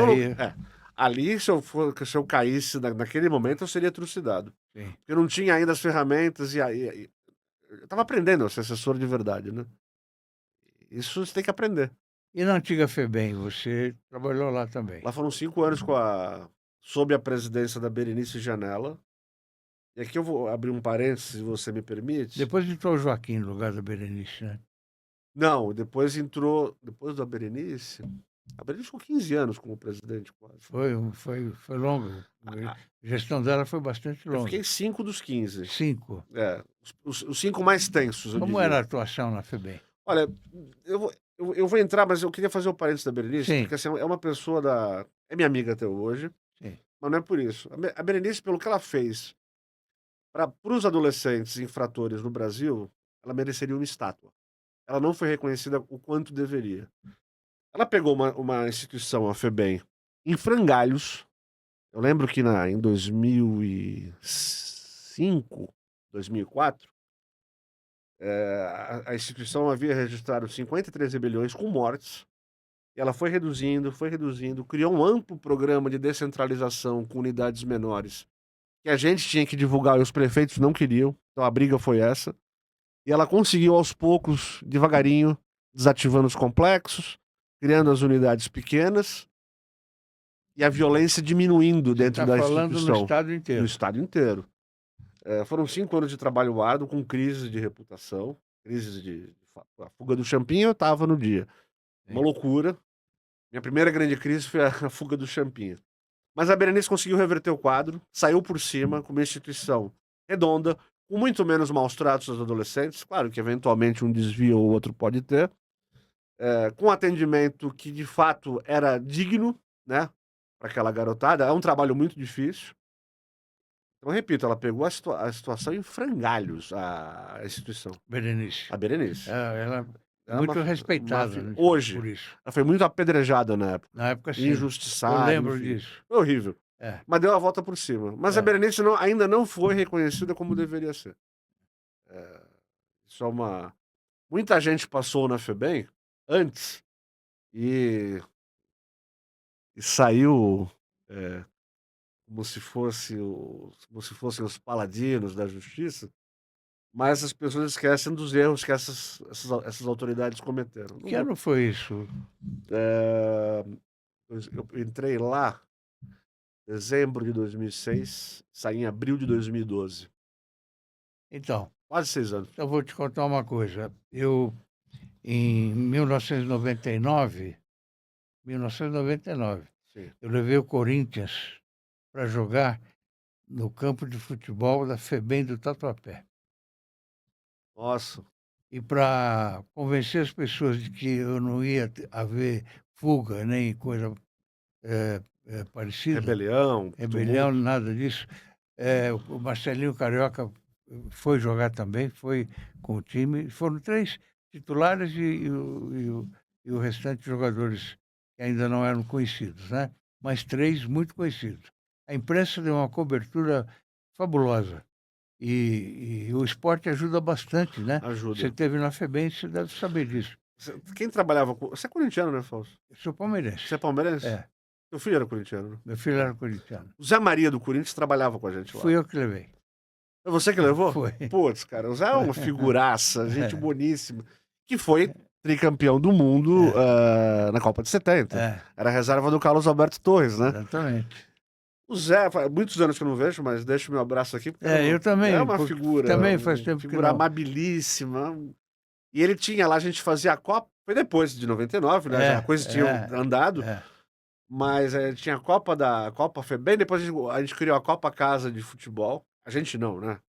Ali se eu caísse naquele momento eu seria trucidado, sim. porque eu não tinha ainda as ferramentas e eu estava aprendendo a ser assessor de verdade, né. Isso você tem que aprender. E na antiga FEBEM, você trabalhou lá também? Lá foram 5 anos sob a presidência da Berenice Janella. E aqui eu vou abrir um parênteses, se você me permite. Depois entrou o Joaquim no lugar da Berenice, né? Não, depois da Berenice, a Berenice ficou 15 anos como presidente quase. Foi longo. A gestão dela foi bastante Eu fiquei longa. 5 dos 15. 5. Os 5 mais tensos, eu Como era diria. a atuação na FEBEM? Olha, eu vou entrar, mas eu queria fazer o parênteses da Berenice, Sim, porque assim, é uma pessoa é minha amiga até hoje, sim, mas não é por isso. A Berenice, pelo que ela fez para os adolescentes infratores no Brasil, ela mereceria uma estátua. Ela não foi reconhecida o quanto deveria. Ela pegou uma instituição, a FEBEM, em frangalhos. Eu lembro que em 2005, 2004, a instituição havia registrado 53 rebeliões com mortes, E ela foi reduzindo, criou um amplo programa de descentralização com unidades menores, que a gente tinha que divulgar e os prefeitos não queriam, então a briga foi essa. E ela conseguiu aos poucos, devagarinho, desativando os complexos, criando as unidades pequenas e a violência diminuindo Você dentro está da falando no instituição, estado no inteiro. estado inteiro. Foram 5 anos de trabalho árduo, com crises de reputação, crises a fuga do Champinha eu estava no dia. Uma Sim. loucura. Minha primeira grande crise foi a fuga do Champinha. Mas a Berenice conseguiu reverter o quadro, saiu por cima com uma instituição redonda, com muito menos maus tratos aos adolescentes, claro que eventualmente um desvio ou outro pode ter, com atendimento que de fato era digno, né, para aquela garotada. É um trabalho muito difícil. Então, repito, ela pegou a situação em frangalhos, a instituição, Berenice. a Berenice. Ela é Ela é muito respeitada hoje, por isso. ela foi muito apedrejada na época, Na época, sim. Eu injustiçada, lembro enfim. disso. Foi horrível. É. Mas deu a volta por cima. Mas a Berenice ainda não foi reconhecida como deveria ser. Isso é uma. Muita gente passou na FEBEM antes e saiu como se fossem os paladinos da justiça, mas as pessoas esquecem dos erros que essas autoridades cometeram. Que ano foi isso? Eu entrei lá em dezembro de 2006, saí em abril de 2012. Então, Quase 6 anos. eu vou te contar uma coisa. Eu, em 1999, Sim. eu levei o Corinthians para jogar no campo de futebol da FEBEM do Tatuapé. Nossa, E para convencer as pessoas de que eu não ia haver fuga nem coisa parecida, rebelião, rebelião, tumulto. nada disso, o Marcelinho Carioca foi jogar também, foi com o time. Foram 3 titulares e o restante de jogadores que ainda não eram conhecidos, né? Mas 3 muito conhecidos. A imprensa deu uma cobertura fabulosa. E o esporte ajuda bastante, né? Ajuda. Você esteve na FEBEM, você deve saber disso. Quem trabalhava com. Você é corintiano, né, Fausto? Eu sou palmeirense. Você é palmeirense? É, Meu filho era corintiano, né? meu filho era corintiano. O Zé Maria do Corinthians trabalhava com a gente lá. Fui eu que levei. É você que levou? Foi. Putz, cara, o Zé é uma figuraça, gente É. boníssima. Que foi tricampeão do mundo na Copa de 70. Era a reserva do Carlos Alberto Torres, né? Exatamente. O Zé, faz muitos anos que eu não vejo, mas deixo meu abraço aqui. Porque Eu também. É uma figura. Também faz tempo que figura não. amabilíssima. E ele tinha lá, a gente fazia a Copa. Foi depois de 99, né? A coisa tinha andado. Mas tinha a Copa FEBEM, depois a gente criou a Copa Casa de Futebol. A gente não, né?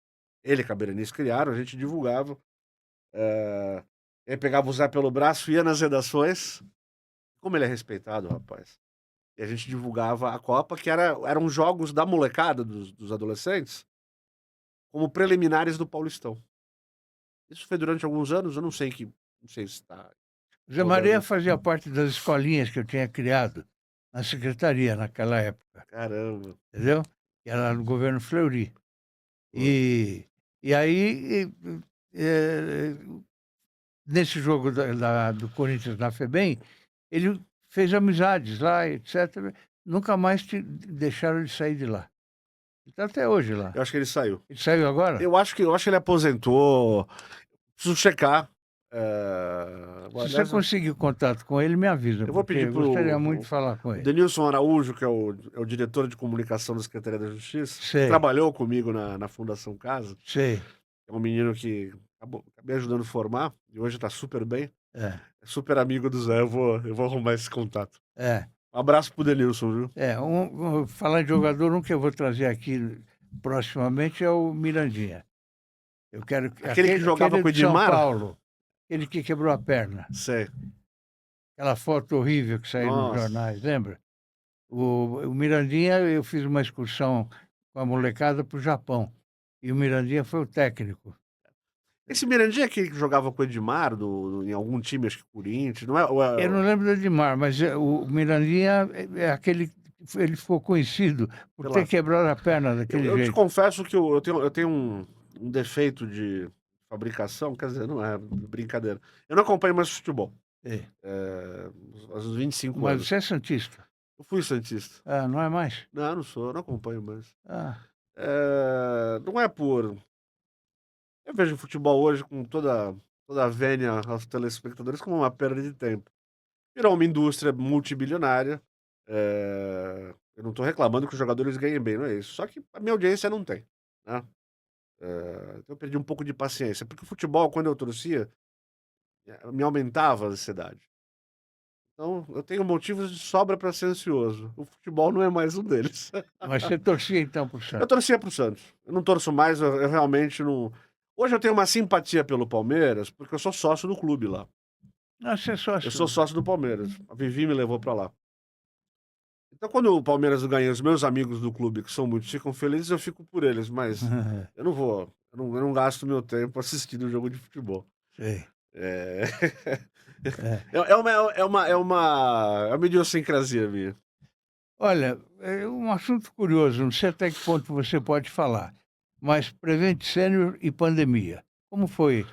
Ele e a Berenice criaram, a gente divulgava. Aí pegava o Zé pelo braço, ia nas redações. Como ele é respeitado, rapaz. E a gente divulgava a Copa, que eram jogos da molecada, dos adolescentes, como preliminares do Paulistão. Isso foi durante alguns anos, eu não sei se está. Zé Maria fazia parte das escolinhas que eu tinha criado na secretaria naquela época. Caramba. Entendeu? Que era no governo Fleury. E aí, nesse jogo do Corinthians na FEBEM, ele fez amizades lá, etc. Nunca mais deixaram ele sair de lá. Ele está até hoje lá. Eu acho que ele saiu. Ele saiu agora? Eu acho que ele aposentou. Preciso checar. Se você conseguir contato com ele, me avisa. Eu vou pedir pro. Gostaria muito de falar com ele. Denilson Araújo, que é o diretor de comunicação da Secretaria da Justiça, Sei. trabalhou comigo na Fundação Casa. Sei. É um menino que acabei ajudando a formar e hoje está super bem. É super amigo do Zé. Eu vou arrumar esse contato. Um abraço pro Denilson, viu? Falar de jogador, que eu vou trazer aqui proximamente é o Mirandinha. Eu quero aquele que jogava com o Edmar? São Paulo. Ele que quebrou a perna. Sei. Aquela foto horrível que saiu nos jornais, lembra? O Mirandinha, eu fiz uma excursão com a molecada para o Japão. E o Mirandinha foi o técnico. Esse Mirandinha é aquele que jogava com o Edmar em algum time, acho que Corinthians, não é? Eu não lembro do Edmar, mas o Mirandinha é aquele. Ele ficou conhecido por ter quebrado a perna daquele jeito. Eu te confesso que eu tenho um defeito de fabricação, quer dizer, não é brincadeira. Eu não acompanho mais futebol. Sei. Aos 25 Mas anos. você é santista? Eu fui santista. Ah, não é mais? Não, não sou, não acompanho mais. Ah, Não é por eu vejo o futebol hoje com toda a vênia aos telespectadores como uma perda de tempo. Virou uma indústria multibilionária, eu não tô reclamando que os jogadores ganhem bem, não é isso, só que a minha audiência não tem, né. Então eu perdi um pouco de paciência, porque o futebol quando eu torcia, me aumentava a ansiedade. Então eu tenho motivos de sobra para ser ansioso, o futebol não é mais um deles. mas você torcia então para o Eu Santos? torcia para o Santos, eu não torço mais, eu realmente não hoje eu tenho uma simpatia pelo Palmeiras, porque eu sou sócio do clube lá. Ah, você é Eu sou sócio. sócio do Palmeiras, a Vivi me levou pra lá. Então quando o Palmeiras ganha, os meus amigos do clube, que são muitos, ficam felizes, eu fico por eles, mas eu não gasto meu tempo assistindo um jogo de futebol. Sei. É É. é uma idiosincrasia minha. Olha, é um assunto curioso, não sei até que ponto você pode falar, mas Prevent Sênior e pandemia, como foi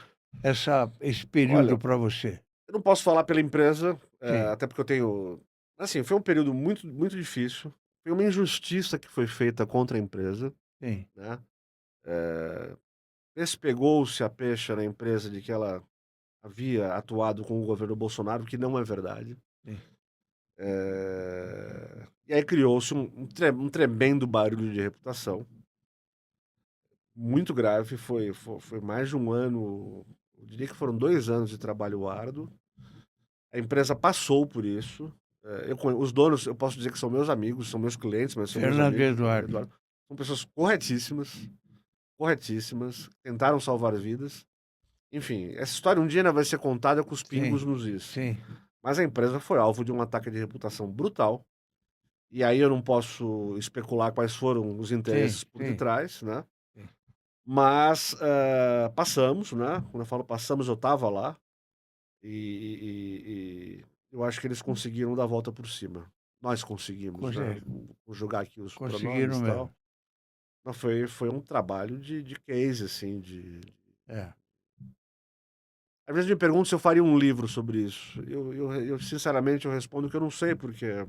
esse período Olha, para você? eu não posso falar pela empresa, Sim, até porque eu tenho assim, foi um período muito muito difícil, foi uma injustiça que foi feita contra a empresa, sim, né, despegou-se a pecha na empresa de que ela havia atuado com o governo Bolsonaro, o que não é verdade. sim. E aí criou-se um tremendo barulho de reputação, muito grave, foi mais de um ano, eu diria que foram 2 anos de trabalho árduo. A empresa passou por isso, os donos, eu posso dizer que são meus amigos, são meus clientes, mas são meus Fernando e amigos, Eduardo. Eduardo, são pessoas corretíssimas, corretíssimas, tentaram salvar vidas. Enfim, essa história um dia ainda vai ser contada com os pingos Sim, nos is. sim, Mas a empresa foi alvo de um ataque de reputação brutal, e aí eu não posso especular quais foram os sim, interesses por sim, detrás, né, sim. mas, passamos, né, quando eu falo passamos, eu estava lá, e eu acho que eles conseguiram dar a volta por cima. Nós conseguimos, né, Conse- vou jogar aqui os pronomes Conseguiram e mesmo. tal, mas foi um trabalho de case, assim, É. às vezes me perguntam se eu faria um livro sobre isso. Eu sinceramente eu respondo que eu não sei, porque Eu,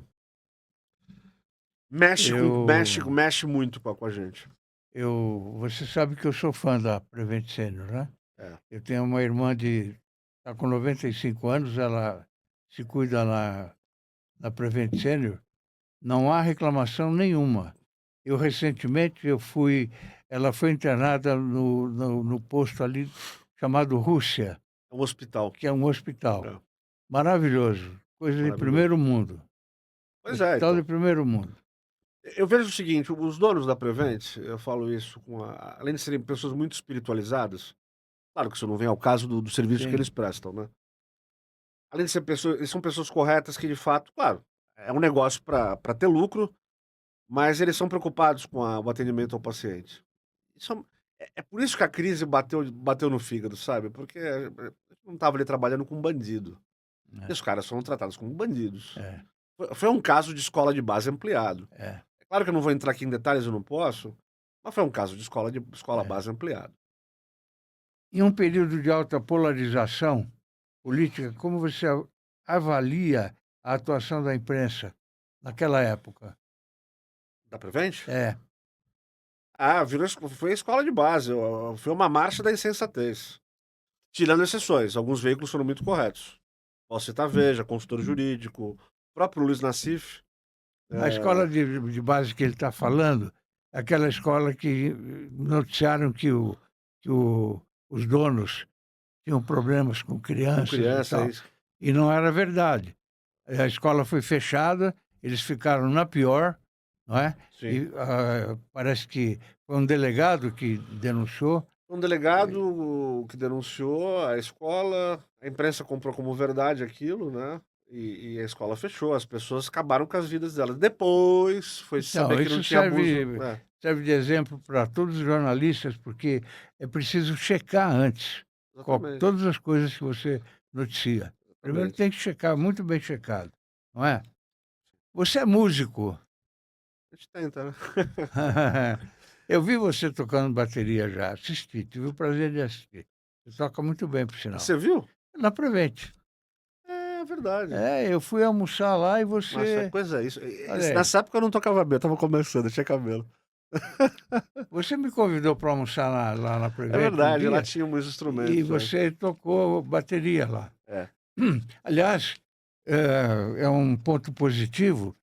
mexe muito com a gente. você sabe que eu sou fã da Prevent Sênior, né? É, Eu tenho uma irmã está com 95 anos, ela se cuida lá na Prevent Sênior, não há reclamação nenhuma. Eu recentemente ela foi internada no posto ali chamado Rússia, é um hospital. que é um hospital É, maravilhoso, coisa de maravilhoso. primeiro mundo, Pois é, hospital de então. primeiro mundo. Eu vejo o seguinte, os donos da Prevent, eu falo isso além de serem pessoas muito espiritualizadas, claro que isso não vem ao caso do serviço que Sim, eles prestam, né. Além de ser pessoas eles são pessoas corretas que de fato, claro, é um negócio para ter lucro, mas eles são preocupados com o atendimento ao paciente. Isso é por isso que a crise bateu no fígado, sabe, porque, não estava ali trabalhando com bandido, e é, os caras foram tratados como bandidos. é, Foi um caso de escola de base ampliado. é, É claro que eu não vou entrar aqui em detalhes, eu não posso, mas foi um caso de escola é. base ampliado. Em um período de alta polarização política, como você avalia a atuação da imprensa naquela época? Da Prevent? É, Foi a escola de base, foi uma marcha da insensatez. Tirando exceções, alguns veículos foram muito corretos. Posso citar Veja, consultor jurídico, o próprio Luiz Nassif. a escola eh, de base que ele está falando, é aquela escola que noticiaram que os donos tinham problemas com com crianças e criança, é tal, isso. e não era verdade. A escola foi fechada, eles ficaram na pior, não é? Sim. E, parece que foi um delegado que denunciou. Um E delegado que denunciou a escola, a imprensa comprou como verdade aquilo, né, e a escola fechou, as pessoas acabaram com as vidas delas. Depois foi saber então, que não isso tinha abuso serve de exemplo para todos os jornalistas, porque é preciso checar antes exatamente, todas as coisas que você noticia. Primeiro exatamente. tem que checar, muito bem checado, não é? Você é músico. A gente tenta, né. Eu vi você tocando bateria já, assisti, tive o prazer de assistir. Você toca muito bem, por sinal. Você viu? Na Prevent. verdade. Eu fui almoçar lá e Nossa, você coisa isso. olha aí, Nessa época eu não tocava bem, eu estava começando, eu tinha cabelo. você me convidou para almoçar lá na É Prevent um verdade, lá dia, tinha uns e instrumentos, é. você tocou bateria lá. É. Aliás, é um ponto positivo,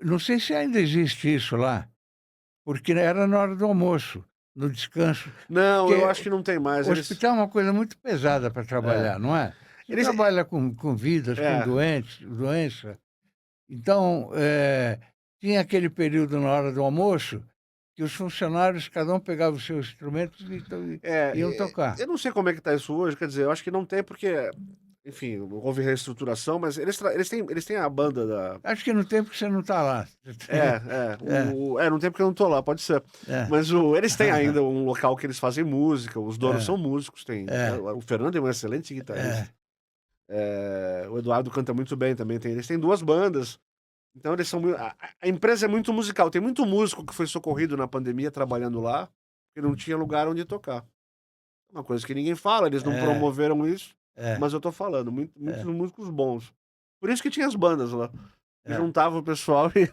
não sei se ainda existe isso lá, porque era na hora do almoço, no descanso, Não, eu acho porque que não tem mais, o eles hospital é uma coisa muito pesada para é. trabalhar, não é? Você Eles trabalha com vidas, com é, doentes, doença. Então, tinha aquele período na hora do almoço que os funcionários, cada um pegava os seus instrumentos e iam tocar. eu não sei como é que tá isso hoje, quer dizer, eu acho que não tem porque, enfim, houve reestruturação, mas eles têm a banda da Acho que no tempo que você não está lá. É, não tem porque eu não tô lá, pode ser. é, Mas eles têm ainda um local que eles fazem música, os donos é, são músicos, tem, é, o Fernando é um excelente guitarrista, é. o Eduardo canta muito bem também, eles têm 2 bandas, então eles são mui a empresa é muito musical, tem muito músico que foi socorrido na pandemia trabalhando lá, porque não tinha lugar onde tocar. Uma coisa que ninguém fala, eles não É, promoveram isso, é, mas eu tô falando, muitos é, músicos bons. Por isso que tinha as bandas lá, que é. juntava o pessoal e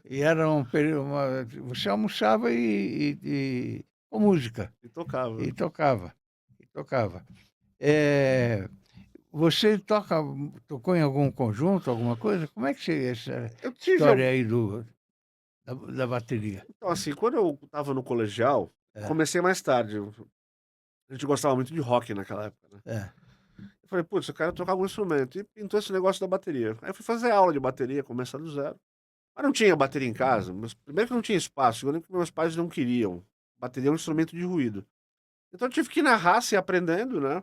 E era um período, você almoçava com música, e tocava. e tocava, e tocava. Eh, Você tocou em algum conjunto, alguma coisa? Como é que você essa Eu tive história algu aí da bateria? Então, assim, quando eu estava no colegial, É, comecei mais tarde, a gente gostava muito de rock naquela época, né. é, Eu falei: "Putz, eu quero tocar algum instrumento", e pintou esse negócio da bateria. Aí eu fui fazer aula de bateria, começar do zero. Mas não tinha bateria em casa, primeiro que não tinha espaço, segundo que meus pais não queriam. Bateria é um instrumento de ruído. Então eu tive que ir na raça e aprendendo, né.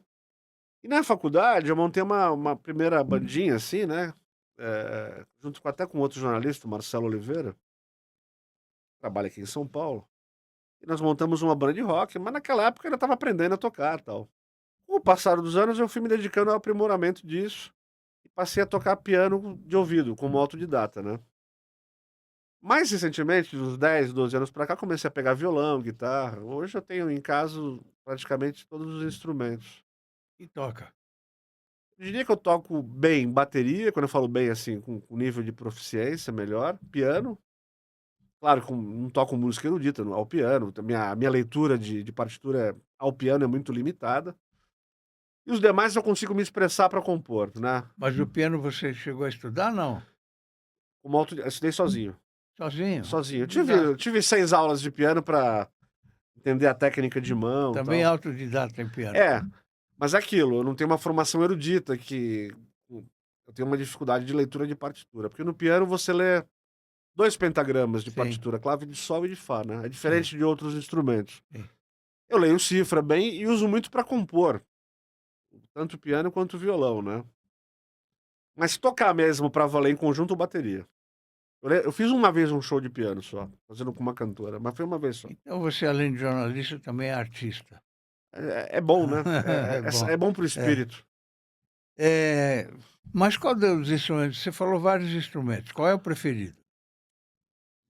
E na faculdade eu montei uma primeira bandinha, assim, né, junto com com outro jornalista, o Marcelo Oliveira, trabalha aqui em São Paulo, e nós montamos uma banda de rock, mas naquela época eu ainda estava aprendendo a tocar, tal. Com o passar dos anos eu fui me dedicando ao aprimoramento disso, e passei a tocar piano de ouvido, como autodidata, né. Mais recentemente, de uns 10, 12 anos pra cá, comecei a pegar violão, guitarra, hoje eu tenho em casa praticamente todos os instrumentos. e toca. Eu diria que eu toco bem bateria, quando eu falo bem, assim, com nível de proficiência melhor, piano, claro, não toco música erudita ao piano, a minha leitura de partitura ao piano é muito limitada, e os demais eu consigo me expressar para compor, né, Mas o piano você chegou a estudar, não? eu estudei sozinho, Sozinho? sozinho. Eu tive Autodidata. eu tive 6 aulas de piano para entender a técnica de mão, e Também tal. autodidata em piano. É, mas é aquilo, eu não tenho uma formação erudita eu tenho uma dificuldade de leitura de partitura, porque no piano você lê 2 pentagramas de Sim, partitura, clave de sol e de fá, né, é sim, diferente de outros instrumentos. sim. Eu leio cifra bem e uso muito para compor, tanto o piano quanto o violão, né. Mas tocar mesmo para valer em conjunto, bateria. Eu fiz uma vez um show de piano só, fazendo com uma cantora, mas foi uma vez só. Então você, além de jornalista, também é artista. É bom, né, É bom. é bom para o É. espírito. Mas qual dos instrumentos? Você falou vários instrumentos, qual é o preferido?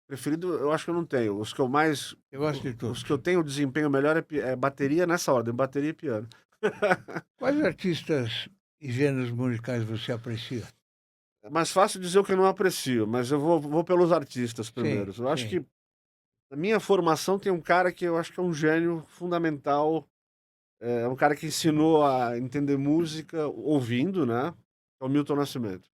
Preferido, eu acho que eu não tenho, os que eu mais Eu gosto de os que todos. eu tenho desempenho melhor é bateria nessa ordem, bateria e piano. Quais artistas e gêneros musicais você aprecia? É mais fácil dizer o que eu não aprecio, mas eu vou pelos artistas Sim, primeiros. Eu acho sim, que na minha formação tem um cara que eu acho que é um gênio fundamental, é um cara que ensinou a entender música ouvindo, né, é o Milton Nascimento.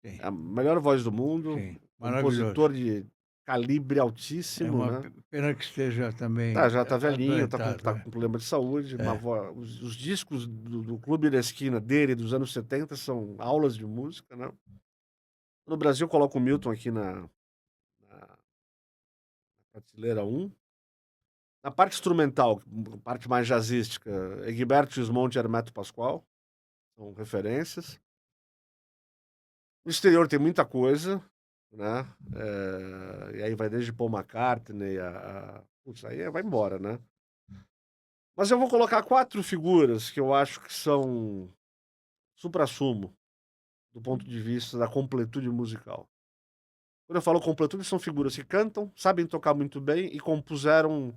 sim, É a melhor voz do mundo, sim. Maravilhoso. compositor de calibre É altíssimo, uma né. pena que esteja Tá, também já tá velhinho, adoentado, tá com problema de saúde, uma é. vo os discos do Clube da Esquina dele, dos anos 70 são aulas de música, né. No Brasil, eu coloco o Milton aqui na prateleira 1. Na parte instrumental, parte mais jazzística, Egberto Gismonti e Hermeto Pascoal, são referências. No exterior tem muita coisa, né, e aí vai desde Paul McCartney putz, aí vai embora, né. Mas eu vou colocar 4 figuras que eu acho que são suprassumo, do ponto de vista da completude musical. Quando eu falo completude, são figuras que cantam, sabem tocar muito bem e compuseram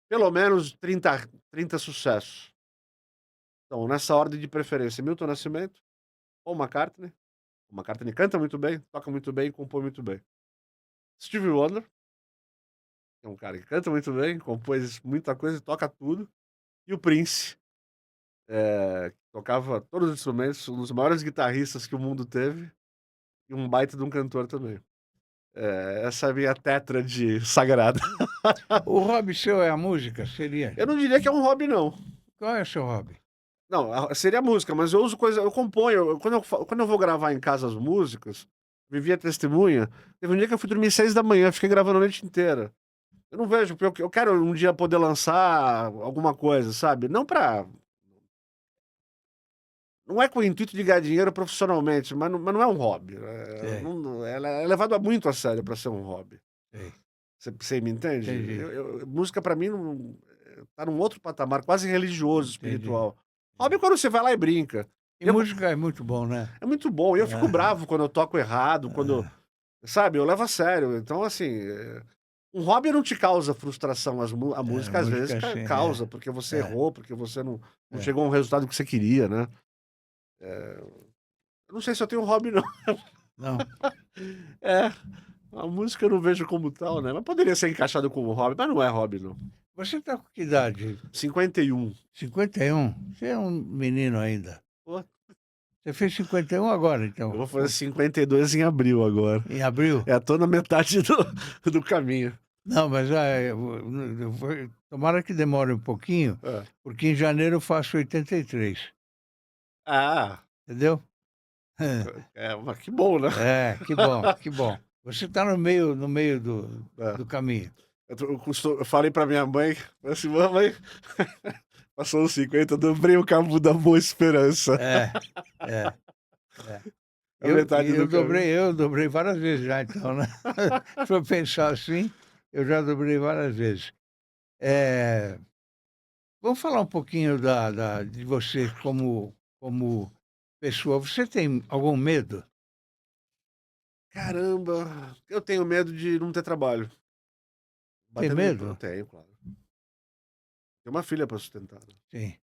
pelo menos 30 sucessos. Então, nessa ordem de preferência, Milton Nascimento, Paul McCartney, O McCartney canta muito bem, toca muito bem, compõe muito bem. Stevie Wonder, que é um cara que canta muito bem, compôs muita coisa e toca tudo. E o Prince, que tocava todos os instrumentos, um dos maiores guitarristas que o mundo teve, e um baita de um cantor também. Essa é a minha tétrade sagrada. O hobby seu é a música? Seria? Eu não diria que é um hobby, não. Qual é o seu hobby? Não, seria música, mas eu uso coisa, eu componho. Quando eu vou gravar em casa as músicas, vivia testemunha. Teve um dia que eu fui dormir 6 da manhã, fiquei gravando a noite inteira. Eu não vejo, porque eu quero um dia poder lançar alguma coisa, sabe? Não é com o intuito de ganhar dinheiro profissionalmente, mas não é um hobby. Sei, Ela é levado muito a sério para ser um hobby. sei. Você me entende? Entendi, Música para mim não, tá num outro patamar, quase religioso, entendi. espiritual. Hobby é quando você vai lá e brinca. E E eu- música é muito bom, né? é muito bom. E eu fico Ah, bravo quando eu toco errado, quando, ah, sabe, eu levo a sério. Então, assim, um hobby não te causa frustração. A a música, às vezes, música assim, causa, porque você é, errou, porque você não é. chegou a um resultado que você queria, né? Eu não sei se eu tenho hobby, não. Não, É, a música eu não vejo como tal, né? Mas poderia ser encaixado como hobby, mas não é hobby, não. você está com que idade? 51. 51? Você é um menino ainda. Pô, Você fez 51 agora, eu então? vou fazer 52 em abril agora. Em abril? Tô na metade do caminho. Não, mas tomara que demore um pouquinho, É. porque em janeiro eu faço 83, Ah, entendeu? mas que bom, né? É, que bom, que bom. Você está no meio do, É. do caminho. Eu falei pra minha mãe, falei assim, mamãe, passou os 50, eu dobrei o cabo da Boa Esperança. É, é. A metade do caminho. Eu dobrei várias vezes já, então, né? Se eu pensar assim, eu já dobrei várias vezes. É, vamos falar um pouquinho de você como pessoa. Você tem algum medo? Caramba, eu tenho medo de não ter trabalho. Tem Eu medo? tenho, claro. Tenho uma filha pra sustentar, né? Sim.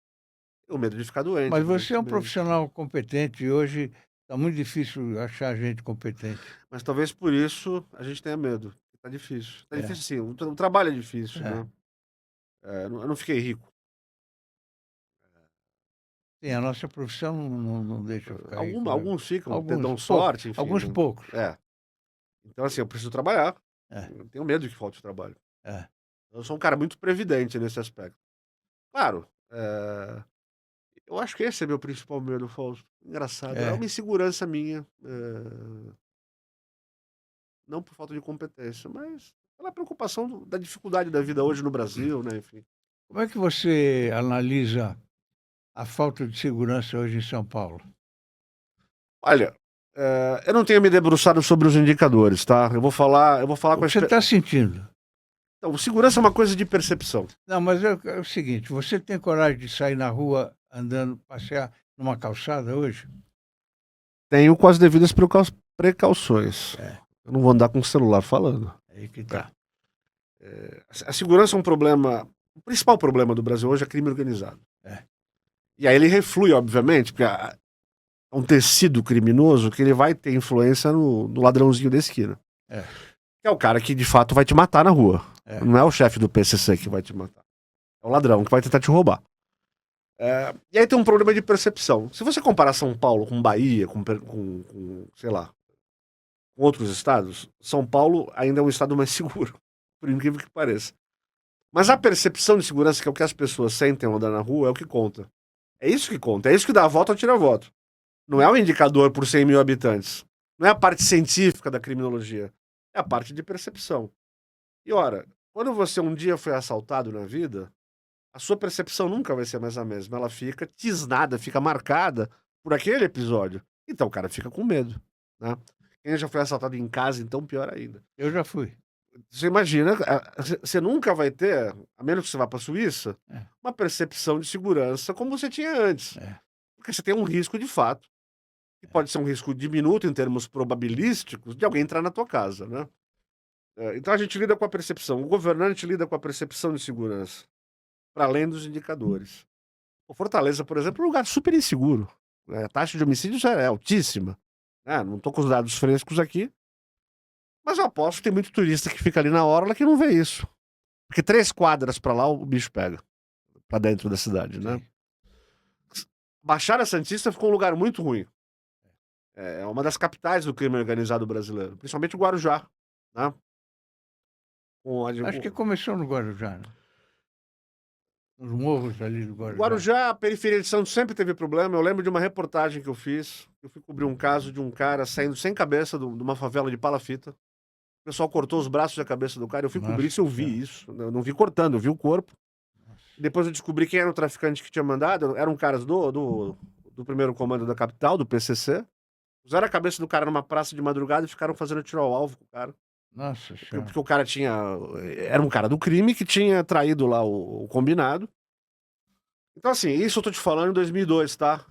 Tenho medo de ficar doente, Mas você é um evidentemente. profissional competente e hoje está muito difícil achar gente competente. Mas talvez por isso a gente tenha medo. Tá difícil. Tá É, difícil sim, o trabalho é difícil, é. né? Eu não fiquei rico. Sim, a nossa profissão não deixa eu ficar rico, né? Alguns ficam, Alguns dão poucos, sorte, enfim, alguns né? poucos. É. Então, assim, eu preciso trabalhar. É, Eu tenho medo que falte trabalho. é, Eu sou um cara muito previdente nesse aspecto. Claro, eu acho que esse é meu principal medo, Fausto. Engraçado. É é. uma insegurança minha. Não por falta de competência, mas pela preocupação da dificuldade da vida hoje no Brasil, né? Enfim. Como é que você analisa a falta de segurança hoje em São Paulo? Olha, eu não tenho me debruçado sobre os indicadores, tá? Eu vou falar O com a que você está sentindo? Então, segurança é uma coisa de percepção. Não, mas é o seguinte, você tem coragem de sair na rua andando, passear numa calçada hoje? Tenho com as devidas precauções. É, Eu não vou andar com o celular falando. aí que É. tá. A segurança é um problema. O principal problema do Brasil hoje é crime organizado. É. E aí ele reflui, obviamente, porque é um tecido criminoso que ele vai ter influência no ladrãozinho da esquina. É, Que é o cara que de fato vai te matar na rua. é, Não é o chefe do PCC que vai te matar. É o ladrão que vai tentar te roubar. E aí tem um problema de percepção. Se você comparar São Paulo com Bahia, sei lá, com outros estados, São Paulo ainda é um estado mais seguro, por incrível que pareça. Mas a percepção de segurança, que é o que as pessoas sentem ao andar na rua, é o que conta. É isso que conta. É isso que dá a voto ou tira a voto. Não é o indicador por 100 mil habitantes. Não é a parte científica da criminologia. É a parte de percepção. E ora, quando você um dia foi assaltado na vida, a sua percepção nunca vai ser mais a mesma. Ela fica tisnada, fica marcada por aquele episódio. Então o cara fica com medo, né? Quem já foi assaltado em casa, então pior ainda. eu já fui. Você imagina, você nunca vai ter, a menos que você vá para a Suíça, É. uma percepção de segurança como você tinha antes. É. Porque você tem um risco de fato. Que pode ser um risco diminuto em termos probabilísticos de alguém entrar na tua casa, né? Então a gente lida com a percepção. O governante lida com a percepção de segurança, para além dos indicadores. O Fortaleza, por exemplo, é um lugar super inseguro. A taxa de homicídios é altíssima. Não tô com os dados frescos aqui, mas eu aposto que tem muito turista que fica ali na orla que não vê isso. Porque 3 quadras pra lá o bicho pega, pra dentro da cidade, né. Sim. Baixada Santista ficou um lugar muito ruim. É uma das capitais do crime organizado brasileiro, principalmente o Guarujá, né. Com a de Acho que começou no Guarujá, né? Nos morros ali do O Guarujá. Guarujá, a periferia de Santos sempre teve problema. Eu lembro de uma reportagem que eu fiz. Eu fui cobrir um caso de um cara saindo sem cabeça de uma favela de palafita. O pessoal cortou os braços e a cabeça do cara. Eu fui cobrir Nossa isso, eu senhora. vi isso. Eu não vi cortando, eu vi o corpo. Nossa. Depois eu descobri quem era o traficante que tinha mandado. Eram caras do primeiro comando da capital, do PCC. Usaram a cabeça do cara numa praça de madrugada e ficaram fazendo tiro ao alvo com o cara. Nossa senhora. Porque o cara tinha. Era um cara do crime que tinha traído lá o combinado. Então, assim, isso eu tô te falando em 2002, tá?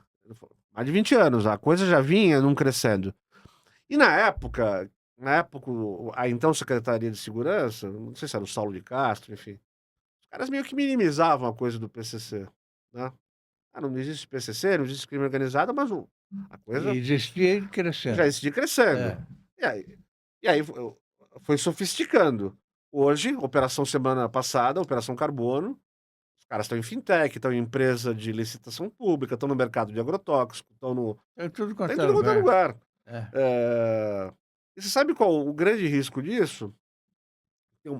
Mais de 20 anos, a coisa já vinha num crescendo. E na época, a então Secretaria de Segurança, não sei se era o Saulo de Castro, enfim, os caras meio que minimizavam a coisa do PCC, né? Não existe PCC, não existe crime organizado, mas a E coisa existia e já crescendo. existia crescendo. É. E aí foi sofisticando. Hoje, Operação Semana Passada, Operação Carbono, os caras estão em fintech, estão em empresa de licitação pública, estão no mercado de agrotóxico, É tudo tá em quanto é tudo quanto é lugar. lugar. É. E você sabe qual o grande risco disso? Tem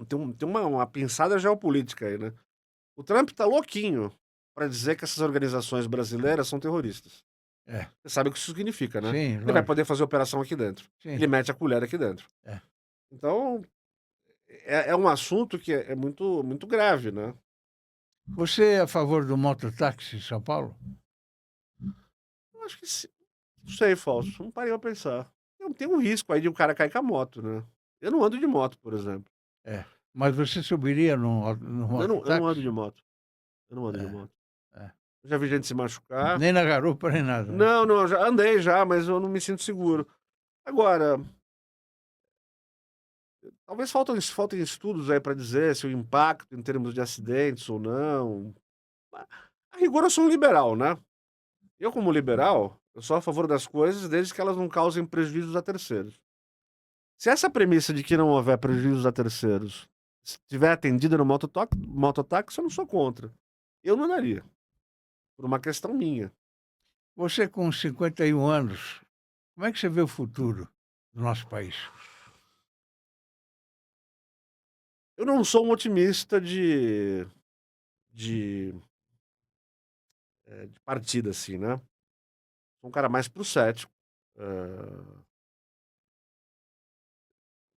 uma pensada geopolítica aí, né? O Trump tá louquinho pra dizer que essas organizações brasileiras são terroristas. É. Você sabe o que isso significa, né? Sim, Ele vai lógico. poder fazer operação aqui dentro. Sim. Ele mete a colher aqui dentro. É. Então, é um assunto que é muito, muito grave, né? Você é a favor do mototáxi em São Paulo? Eu acho que não sei, Fausto, não parei pra pensar. Tem um risco aí de um cara cair com a moto, né? Eu não ando de moto, por exemplo. É. Mas você subiria no Eu não ando mototáxi? de moto. Eu não ando de É. moto. É. Eu já vi gente se machucar. Nem na garupa, nem nada, né? Não, não, eu já andei já, mas eu não me sinto seguro. Agora, talvez faltem estudos aí para dizer se o impacto em termos de acidentes ou não. A rigor eu sou um liberal, né? Eu, como liberal, eu sou a favor das coisas desde que elas não causem prejuízos a terceiros. Se essa premissa de que não houver prejuízos a terceiros estiver atendida no mototáxi, eu não sou contra. Eu não andaria, por uma questão minha. Você com 51 anos, como é que você vê o futuro do nosso país? Eu não sou um otimista de, de partida, assim, né? Sou um cara mais pro cético.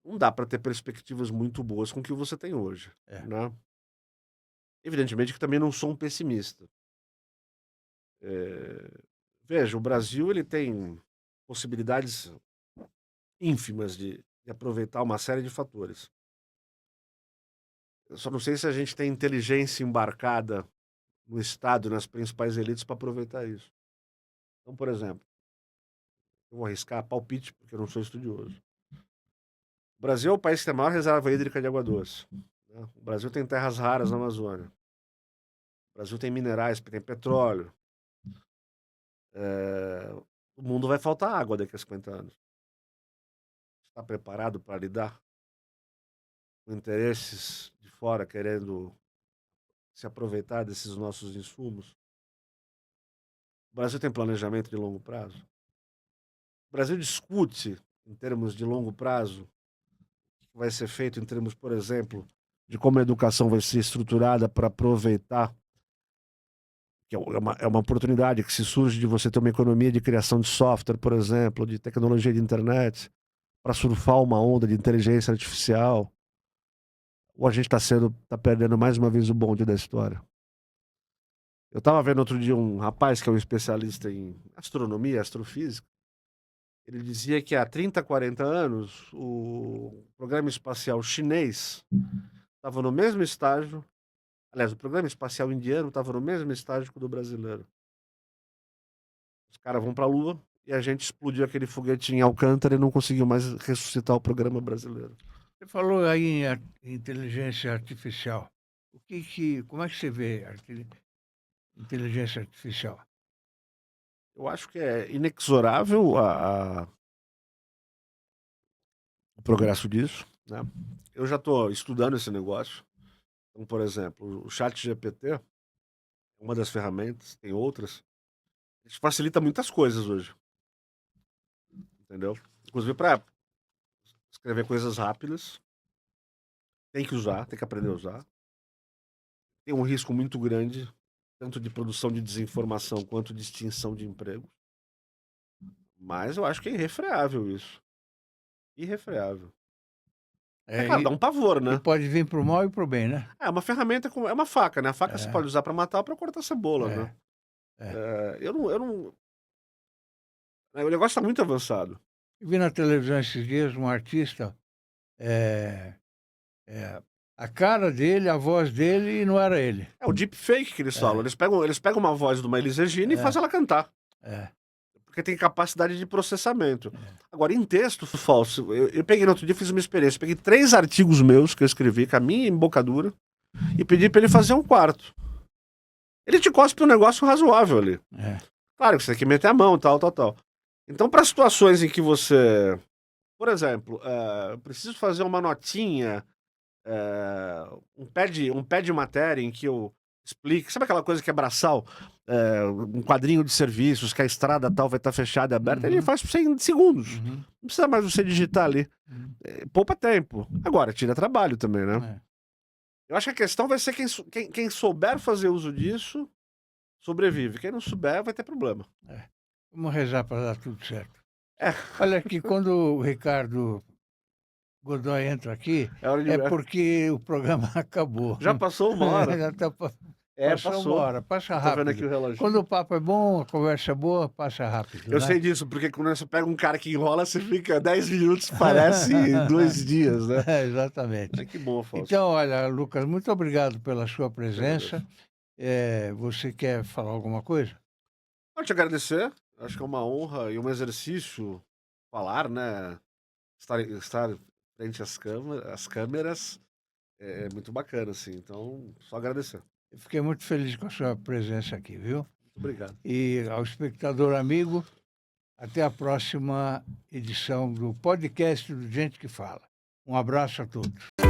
Não dá para ter perspectivas muito boas com o que você tem hoje, É. né? Evidentemente que também não sou um pessimista. Veja, o Brasil ele tem possibilidades ínfimas de aproveitar uma série de fatores. Eu só não sei se a gente tem inteligência embarcada no Estado, nas principais elites, para aproveitar isso. Então, por exemplo, eu vou arriscar palpite, porque eu não sou estudioso. O Brasil é o país que tem a maior reserva hídrica de água doce, né? O Brasil tem terras raras na Amazônia. O Brasil tem minerais, tem petróleo. O mundo vai faltar água daqui a 50 anos. Está preparado para lidar com interesses de fora querendo se aproveitar desses nossos insumos? O Brasil tem planejamento de longo prazo? O Brasil discute, em termos de longo prazo, o que vai ser feito em termos, por exemplo, de como a educação vai ser estruturada para aproveitar, que é uma oportunidade que se surge de você ter uma economia de criação de software, por exemplo, de tecnologia de internet, para surfar uma onda de inteligência artificial. Ou a gente tá perdendo mais uma vez o bonde da história? Eu estava vendo outro dia um rapaz que é um especialista em astronomia, astrofísica. Ele dizia que há 30, 40 anos o programa espacial chinês estava no mesmo estágio. Aliás, o programa espacial indiano estava no mesmo estágio que o do brasileiro. Os caras vão para a Lua e a gente explodiu aquele foguete em Alcântara e não conseguiu mais ressuscitar o programa brasileiro. Você falou aí em inteligência artificial. Como é que você vê a inteligência artificial? Eu acho que é inexorável o progresso disso, né? Eu já estou estudando esse negócio. Então, por exemplo, o ChatGPT é uma das ferramentas, tem outras. Isso facilita muitas coisas hoje, entendeu? Inclusive para escrever coisas rápidas, tem que usar, tem que aprender a usar. Tem um risco muito grande, tanto de produção de desinformação quanto de extinção de empregos. Mas eu acho que é irrefreável isso. Irrefreável. É É, claro, dá um pavor, e né? pode vir pro mal e pro bem, né? É uma ferramenta, é uma faca, né? A faca você É, pode usar para matar ou para cortar cebola, né? é. Eu não. O negócio tá muito avançado. Eu vi na televisão esses dias um artista, é, a cara dele, a voz dele, e não era ele. É o deepfake que eles falam. É, Eles pegam uma voz de uma Elis Regina e é, fazem ela cantar. é, Porque tem capacidade de processamento. é. Agora, em texto falso, eu peguei no outro dia, fiz uma experiência. Peguei 3 artigos meus que eu escrevi com a minha embocadura e pedi pra ele fazer um quarto. Ele te cospe um negócio razoável ali. É. Claro que você tem que meter a mão, tal, tal, tal. Então, para situações em que você. Por exemplo, eu preciso fazer uma notinha, um pé de matéria em que eu explique. Sabe aquela coisa que é braçal? Um quadrinho de serviços, que a estrada tal vai estar fechada e aberta. Ele Uhum, faz por 100 segundos. uhum, Não precisa mais você digitar ali. uhum. Poupa tempo. Agora, tira trabalho também, né? É. Eu acho que a questão vai ser quem souber fazer uso disso, sobrevive. Quem não souber, vai ter problema. Vamos rezar para dar tudo certo. É, Olha aqui, quando o Ricardo Godoy entra aqui, é hora de. é porque o programa acabou. Já passou uma hora? Já tá, passou uma Passou. hora, passa Eu tô vendo aqui rápido. o relógio. Quando o papo é bom, a conversa é boa, passa rápido, Eu né? sei disso, porque quando você pega um cara que enrola, você fica 10 minutos, parece 2 dias, né? É, exatamente. Que bom, Fausto. Então, olha, Lucas, muito obrigado pela sua presença. agradeço. Você quer falar alguma coisa? Quero te agradecer. Acho que é uma honra e um exercício falar, né? Estar frente às câmeras é muito bacana, assim. Então, só agradecer. Eu fiquei muito feliz com a sua presença aqui, viu? Muito obrigado. E ao espectador amigo, até a próxima edição do podcast do Gente que Fala. Um abraço a todos.